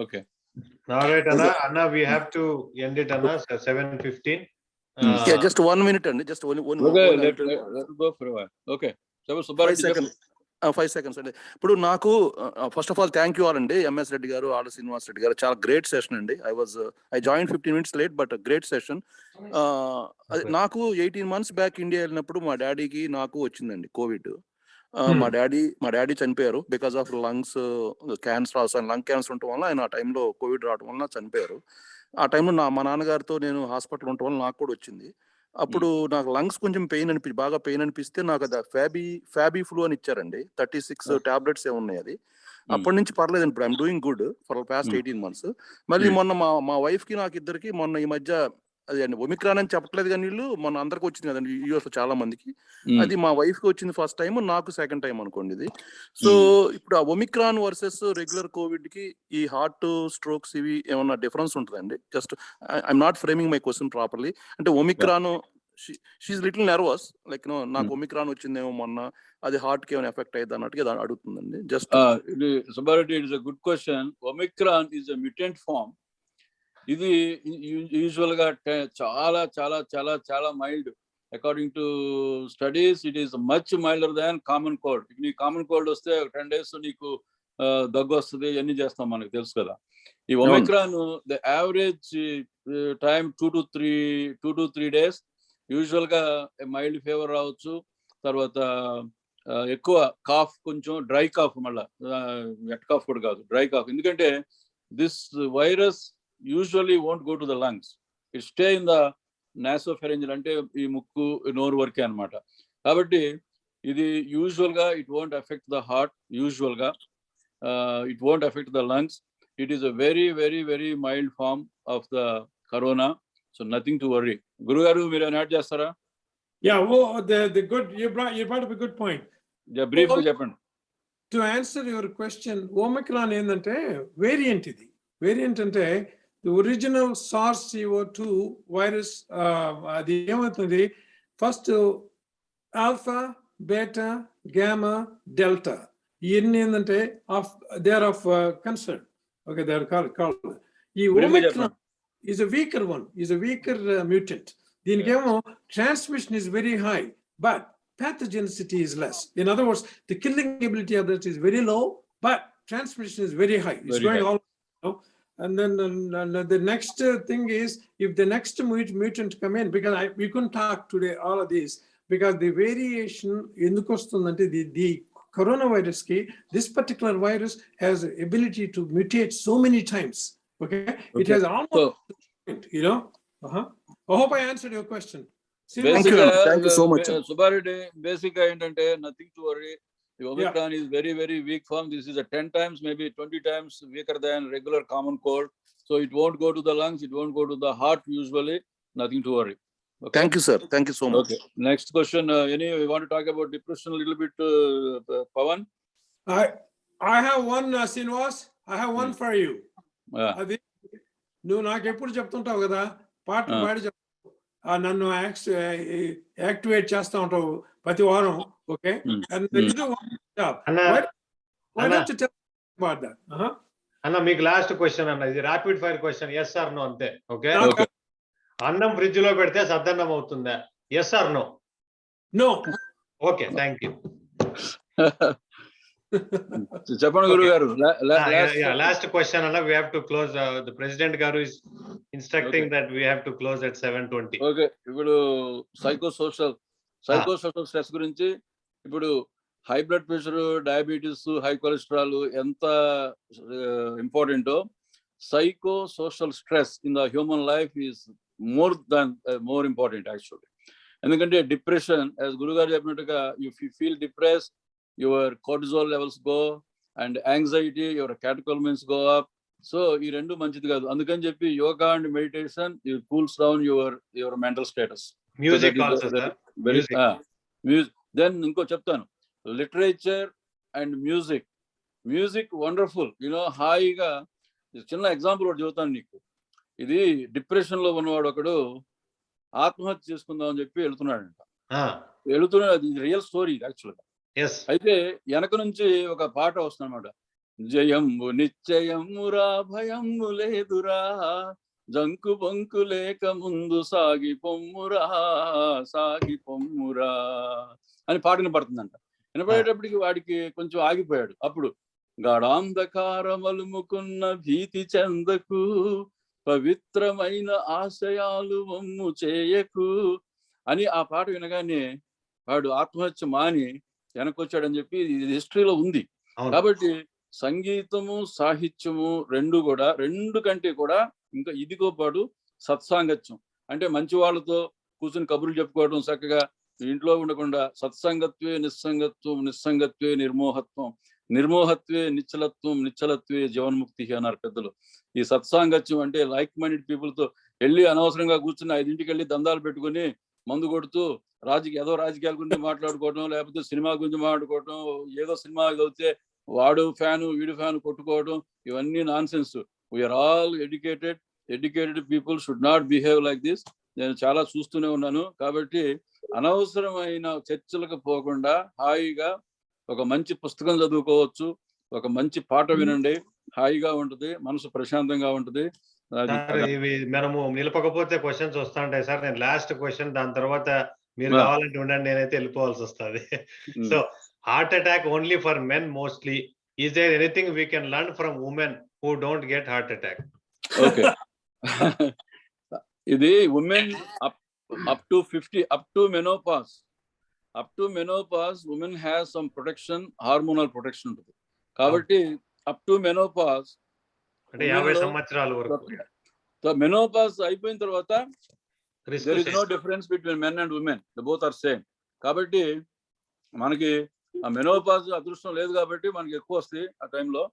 S3: Okay.
S1: All right, Anna, we have to end it, Anna. 7:15.
S7: Yeah, just 1 minute and just one.
S3: Okay, let's go for a while. Okay. So Subbareddy.
S7: 5 seconds అండి. ఇప్పుడు నాకు first of all thank you all అండి. MS Reddy గారు, are Srinivas Reddy గారు, చాలా great session అండి. I join 15 minutes late, but great session. నాకు 18 months back India వెళ్ళినప్పుడు మా డాడీకి నాకు వచ్చిందండి కోవిడ్. మా డాడీ చనిపోయారు because of lungs cancer, lung cancer ఉండటం వల్ల ఆయన ఆ టైంలో కోవిడ్ రావడం వల్ల చనిపోయారు. ఆ టైంలో మా నాన్నగారితో నేను హాస్పిటల్ ఉండటం వల్ల నాకు కూడా వచ్చింది. అప్పుడు నాకు లంగ్స్ కొంచెం బాగా పెయిన్ అనిపిస్తే నాకు అది ఫ్యాబీ ఫ్లూ అని ఇచ్చారండి. 36 tablets ఉన్నాయి. అది అప్పటి నుంచి పర్లేదండి. ఇప్పుడు I'm doing good for past 18 months. మళ్ళీ మొన్న మా వైఫ్ కి నాకు ఇద్దరికి మొన్న ఈ మధ్య అది అండి ఒమిక్రాన్ అని చెప్పట్లేదు కానీ వీళ్ళు మొన్న అందరికి వచ్చింది కదండి యూఎస్ లో చాలా మందికి. అది మా వైఫ్ కి వచ్చింది ఫస్ట్ టైం, నాకు సెకండ్ టైం అనుకోండి ఇది. సో ఇప్పుడు ఆ ఒమిక్రాన్ వర్సెస్ రెగ్యులర్ కోవిడ్ కి ఈ హార్ట్ స్ట్రోక్స్ ఇవి ఏమన్నా డిఫరెన్స్ ఉంటుందండి? Just I'm not framing my question properly. అంటే omicron she's little nervous like నాకు ఒమిక్రాన్ వచ్చిందేమో మొన్న, అది హార్ట్ కి ఏమైనా ఎఫెక్ట్ అయ్యేది అన్నట్టుగా అడుగుతుందండి. Just
S3: Subbareddy, it is a good question. Omicron is a mutant form. ఇది యూజువల్ గా చాలా చాలా చాలా చాలా mild. According to studies it is much milder than common cold. నీకు కామన్ కోల్డ్ వస్తే 10 days నీకు దగ్గు వస్తుంది, ఇవన్నీ చేస్తాం, మనకు తెలుసు కదా. ఈ Omicron the average time 2 to 3 days. Usual గా మైల్డ్ ఫీవర్ రావచ్చు, తర్వాత ఎక్కువ కాఫ్, కొంచెం డ్రై కాఫ్, మళ్ళీ వెట్ కాఫ్ కూడా కాదు, డ్రై కాఫ్. ఎందుకంటే this virus usually won't go to the lungs. It stay in the nasopharyngeal, అంటే ఈ ముక్కు నోరు వరకే అన్నమాట. కాబట్టి ఇది యూజువల్ గా it won't effect the heart, usual గా it won't effect the lungs. It is a very very very mild form of the corona. So nothing to worry. గురుగారు మీరు యాడ్ చేస్తారా?
S2: The good you brought up a good point.
S3: Brief గా చెప్పండి.
S2: To answer your question, Omicron ఏంటంటే variant. ఇది variant అంటే the original SARS-CoV-2 virus, అది ఏమవుతుంది, first alpha, beta, gamma, delta. They are of concern. Okay, they are called. Omicron is a weaker one, is a weaker mutant. దీనికేమో transmission is very high, but pathogenicity is less. In other words, the killing ability of that is very low, but transmission is very high. It's going all, you know? And then the next thing is, if the next mutant come in, because we couldn't talk today all of these, because the variation in the coronavirus ki, this particular virus has ability to mutate so many times. Okay, it has almost, you know. I hope I answered your question.
S7: Thank you so much.
S3: Subbareddy, basically ఏంటంటే nothing to worry. The Omicron is very, very weak form. This is a 10 times, maybe 20 times weaker than regular common cold. So it won't go to the lungs, it won't go to the heart usually. Nothing to worry. Okay?
S7: Thank you, sir. Thank you so much.
S3: Okay. Next question. You want to talk about depression a little bit, Pavan?
S2: I have one, Srinivas. I have one for you. అది నువ్వు నాకు ఎప్పుడు చెప్తుంటావు కదా, పాటలు పాడి నన్ను activate చేస్తా ఉంటావు ప్రతి వారం. ఓకే,
S1: అన్న మీకు లాస్ట్ క్వశ్చన్ అన్న, ఇది rapid fire question, yes or no అంతే. ఓకే, అన్నం ఫ్రిడ్జ్ లో పెడితే సద్దన్నం అవుతుందా? Yes or no?
S2: No.
S1: Okay, thank you.
S3: చెప్పండి గురువు గారు.
S1: Last question, and we have to close. The president garu is instructing that we have to close at 7:20.
S3: Okay, ఇప్పుడు సైకోసోషల్ స్ట్రెస్ గురించి, ఇప్పుడు high blood pressure, diabetes, high cholesterol ఎంత ఇంపార్టెంటో, psychosocial stress in the human life is more important actually. ఎందుకంటే depression, as గురుగారు చెప్పినట్టుగా, if you feel depress, your cortisol levels go, and anxiety, your catecholamines go up. So ఈ రెండు మంచిది కాదు. అందుకని చెప్పి yoga and meditation cools down your mental status.
S1: Music also sir.
S3: Then ఇంకో చెప్తాను, లిటరేచర్ అండ్ మ్యూజిక్ వండర్ఫుల్. హాయిగా చిన్న ఎగ్జాంపుల్ ఒకటి చెబుతాను నీకు. ఇది డిప్రెషన్ లో ఉన్నవాడు ఒకడు ఆత్మహత్య చేసుకుందాం అని చెప్పి వెళుతున్నాడంట. అది రియల్ స్టోరీ యాక్చువల్గా. అయితే వెనక నుంచి ఒక పాట వస్తుందన్నమాట. జయము నిశ్చయమురా, భయము లేదురా, జంకు బొంకు లేక ముందు సాగి పొమ్మురా అని పాట వినపడుతుందంట. వినపడేటప్పటికి వాడికి కొంచెం ఆగిపోయాడు. అప్పుడు గాఢాంధకారమలుముకున్న భీతి చెందకు, పవిత్రమైన ఆశయాలు వమ్ము చేయకు అని ఆ పాట వినగానే వాడు ఆత్మహత్య మాని వెనకొచ్చాడని చెప్పి హిస్టరీలో ఉంది. కాబట్టి సంగీతము, సాహిత్యము రెండు కంటే కూడా ఇంకా ఇదిగో పాటు సత్సాంగత్యం అంటే మంచి వాళ్ళతో కూర్చుని కబుర్లు చెప్పుకోవడం, చక్కగా ఇంట్లో ఉండకుండా సత్సంగత్వే నిస్సంగత్వం, నిస్సంగత్వే నిర్మోహత్వే నిశ్చలత్వే జీవన్ముక్తి అన్నారు పెద్దలు. ఈ సత్సాంగత్యం అంటే లైక్ మైండెడ్ పీపుల్ తో వెళ్ళి అనవసరంగా కూర్చుని 5 వెళ్ళి దందాలు పెట్టుకుని మందు కొడుతూ ఏదో రాజకీయాల గురించి మాట్లాడుకోవటం, లేకపోతే సినిమా గురించి మాట్లాడుకోవటం, ఏదో సినిమా అవుతే వాడు ఫ్యాను వీడు ఫ్యాను కొట్టుకోవడం, ఇవన్నీ nonsense. We are all educated people should not behave like this. నేను చాలా చూస్తూనే ఉన్నాను. కాబట్టి అనవసరమైన చర్చలకు పోకుండా హాయిగా ఒక మంచి పుస్తకం చదువుకోవచ్చు, ఒక మంచి పాట వినండి, హాయిగా ఉంటుంది, మనసు ప్రశాంతంగా ఉంటుంది.
S1: ఇవి మనము నిలపకపోతే క్వశ్చన్స్ వస్తా ఉంటాయి సార్. నేను లాస్ట్ క్వశ్చన్, దాని తర్వాత మీరు కావాలంటే ఉండండి, నేనైతే వెళ్ళిపోవాల్సి వస్తుంది. So heart attack only for men mostly. Is there anything we can learn from women who don't get heart attack?
S3: Okay, ఇది women up to 50, up to menopause women has some protection, hormonal protection ఉంటుంది. కాబట్టి up to menopause
S1: అంటే 50 సంవత్సరాల వరకు.
S3: So menopause అయిపోయిన తర్వాత there is no difference between men and women, they both are same. కాబట్టి మనకి ఆ మెనోపాజ్ అదృష్టం లేదు కాబట్టి మనకి ఎక్కువ వస్తాయి ఆ టైంలో.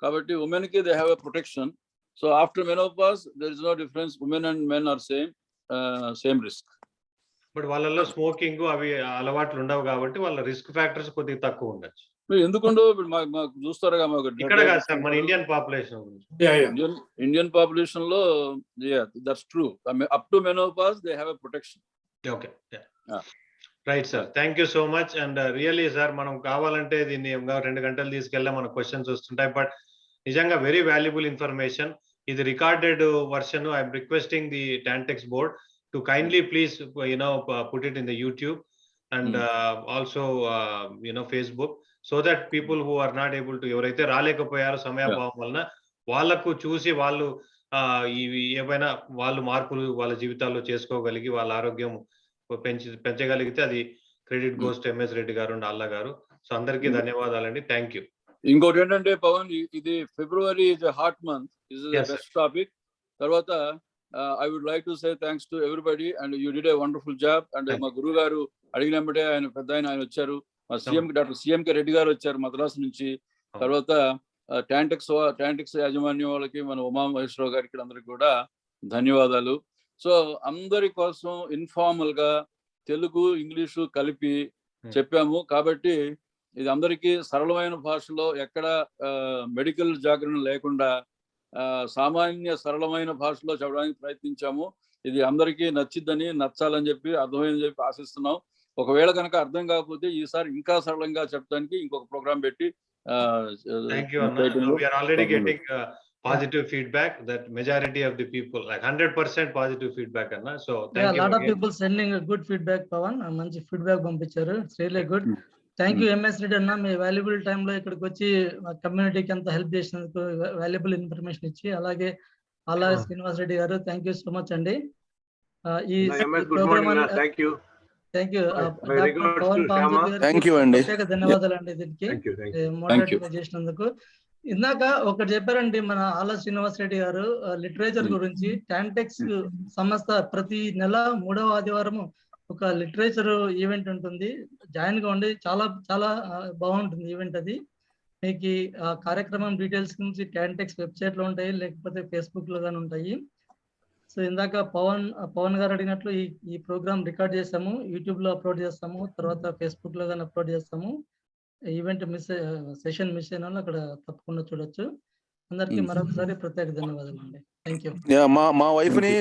S3: కాబట్టి ఉమెన్ కి they have a protection. So after menopause there is no difference, women and men are same risk.
S1: But వాళ్ళలో స్మోకింగ్ అవి అలవాట్లు ఉండవు కాబట్టి వాళ్ళ రిస్క్ ఫ్యాక్టర్స్ కొద్దిగా తక్కువ ఉండొచ్చు.
S3: ఎందుకుండో మాకు చూస్తారుగా, మాకు
S1: ఇక్కడ కాదు సార్, మన ఇండియన్
S3: పాపులేషన్ లో that's true. Up to menopause they have a protection.
S1: Okay, right sir, thank you so much. And really sir, మనం కావాలంటే దీన్ని 2 గంటలు తీసుకెళ్ళా మనకు క్వశ్చన్స్ వస్తుంటాయి. బట్ నిజంగా వెరీ వాల్యుబుల్ ఇన్ఫర్మేషన్. ఇది recorded version. I'm requesting the TANTEX board to kindly please put it in the YouTube and also Facebook, so that people who are not able to, ఎవరైతే రాలేకపోయారో సమయాభావం వలన, వాళ్ళకు చూసి వాళ్ళు ఇవి ఏవైనా వాళ్ళు మార్పులు వాళ్ళ జీవితాల్లో చేసుకోగలిగి వాళ్ళ ఆరోగ్యం పెంచగలిగితే అది credit goes to MS Reddy garu and Alla garu. So అందరికీ ధన్యవాదాలండి. Thank you.
S3: ఇంకోటి ఏంటంటే పవన్, ఇది February is hot month, is the
S1: Yes,
S3: best topic. తర్వాత I would like to say thanks to everybody and you did a wonderful job. And మా గురువు గారు అడిగినప్పుడే ఆయన పెద్ద ఆయన వచ్చారు. మా డాక్టర్ సిఎంకే రెడ్డి గారు వచ్చారు మద్రాసు నుంచి. తర్వాత టాంటెక్స్ యాజమాన్యం వాళ్ళకి, మన ఉమామహేశ్వరరావు గారికి అందరికి కూడా ధన్యవాదాలు. సో అందరి కోసం ఇన్ఫార్మల్ గా తెలుగు ఇంగ్లీషు కలిపి చెప్పాము. కాబట్టి ఇది అందరికీ సరళమైన భాషలో, ఎక్కడ మెడికల్ జాగరణ లేకుండా సామాన్య సరళమైన భాషలో చెప్పడానికి ప్రయత్నించాము. ఇది అందరికీ నచ్చిద్దని, నచ్చాలని చెప్పి, అర్థమైందని చెప్పి ఆశిస్తున్నాం. ఒకవేళ కనుక అర్థం కాకపోతే ఈసారి ఇంకా సరళంగా చెప్పడానికి ఇంకొక ప్రోగ్రామ్ పెట్టి
S1: Thank you, Anna. We are already getting positive feedback that majority of the people, like 100% positive feedback, Anna. So thank you.
S4: A lot of
S1: again.
S4: people sending a good feedback, Pavan. మంచి feedback పంపించారు. It's really good. Thank you MS Reddy అన్న, మీ valuable టైంలో ఇక్కడికి వచ్చి కమ్యూనిటీకి అంత help చేసినందుకు, valuable information ఇచ్చి. అలాగే అలా శ్రీనివాస్ రెడ్డి గారు, థ్యాంక్ యూ సో మచ్ అండి. ఈ ప్రోగ్రామ్ థ్యాంక్ యూ పవన్ పామదుర్తి గారికి
S7: థ్యాంక్ యూ అండి,
S4: ప్రత్యేక ధన్యవాదాలు అండి దీనికి మోడరేట్ చేసినందుకు. ఇందాక ఒకటి చెప్పారండి మన ఆల శ్రీనివాస్ రెడ్డి గారు, లిటరేచర్ గురించి. టాంటెక్స్ సంస్థ ప్రతి నెల 3వ ఆదివారం ఒక లిటరేచర్ ఈవెంట్ ఉంటుంది. జాయిన్ కావండి, చాలా చాలా బాగుంటుంది ఈవెంట్ అది. మీకు ఆ కార్యక్రమం డీటెయిల్స్ గురించి టాంటెక్స్ వెబ్సైట్ లో ఉంటాయి, లేకపోతే ఫేస్బుక్ లో కానీ ఉంటాయి. సో ఇందాక పవన్ గారు అడిగినట్లు ఈ ప్రోగ్రామ్ రికార్డ్ చేస్తాము, యూట్యూబ్ లో అప్లోడ్ చేస్తాము, తర్వాత ఫేస్బుక్ లో కానీ అప్లోడ్ చేస్తాము. ఈవెంట్ సెషన్ మిస్ అయిన వాళ్ళు అక్కడ తప్పకుండా చూడొచ్చు. అందరికీ మరొకసారి ప్రత్యేక ధన్యవాదాలు అండి. Thank you.
S7: మా వైఫ్ ని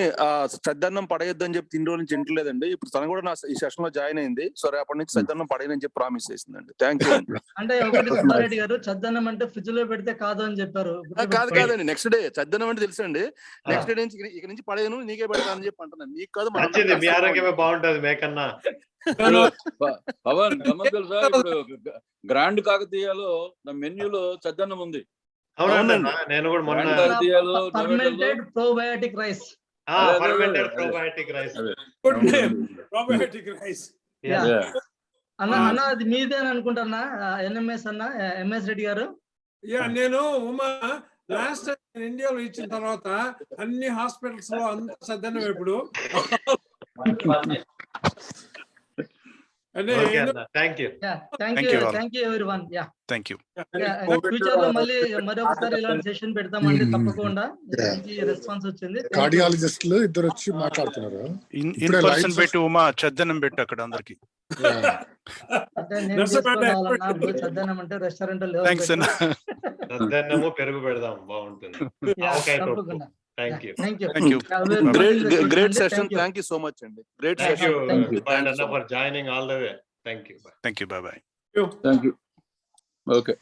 S7: సద్దన్నం పడేయొద్దని చెప్పి 3 రోజుల నుంచి తింటలేదండి. ఇప్పుడు తను కూడా ఈ సెషన్ లో జాయిన్ అయింది. సో రేపటి నుంచి సద్దన్నం పడేయని చెప్పి ప్రామిస్ చేసిందండి. Thank you.
S4: అంటే ఒకటి సుబ్బారెడ్డి గారు, చద్దన్నం అంటే ఫ్రిడ్జ్ లో పెడితే కాదు అని చెప్పారు.
S7: కాదండి, నెక్స్ట్ డే చద్దన్నం అంటే తెలుసండి. నెక్స్ట్ డే నుంచి ఇక నుంచి పడేయను, నీకే పెడతానని చెప్పి అంటున్నాను. నీకు కాదు,
S1: మీ ఆరోగ్యమే బాగుంటది మేకన్నా.
S3: పవన్ గమ్మత్ తెలుసా, ఇప్పుడు గ్రాండ్ కాకతీయలో మెన్యూలో చద్దన్నం ఉంది.
S1: అవునండి, నేను కూడా మొన్న
S4: fermented probiotic rice.
S1: Fermented probiotic rice.
S2: Good name, probiotic rice.
S4: అన్న అది మీదే అని అనుకుంటానా ఎన్ఎంఎస్ అన్న, ఎంఎస్ రెడ్డి గారు?
S2: నేను ఉమా లాస్ట్ టైం ఇండియాలో ఇచ్చిన తర్వాత అన్ని హాస్పిటల్స్ లో అంత సద్దన్నం ఇప్పుడు.
S1: Thank you
S4: everyone.
S5: Thank you.
S4: Future లో మళ్ళీ మరొకసారి ఇలాంటి సెషన్ పెడతామండి తప్పకుండా. మంచి రెస్పాన్స్ వచ్చింది.
S8: కార్డియాలజిస్టులు ఇద్దరు వచ్చి మాట్లాడుతున్నారు.
S5: ఇన్ పర్సన్ పెట్టి ఉమా చద్దనం పెట్టు అక్కడ అందరికి.
S4: అంటే నేను చేసుకోవాలన్నా చద్దనం అంటే రెస్టారెంట్ లో
S1: చద్దన్నము పెరుగు పెడదాం, బాగుంటుంది.
S4: తప్పకుండా.
S1: Thank you.
S7: Great session. Thank you so much అండి. Great session.
S1: Thank you Anna for joining all the way. Thank you.
S5: Thank you. Bye bye.
S3: Thank you. Okay.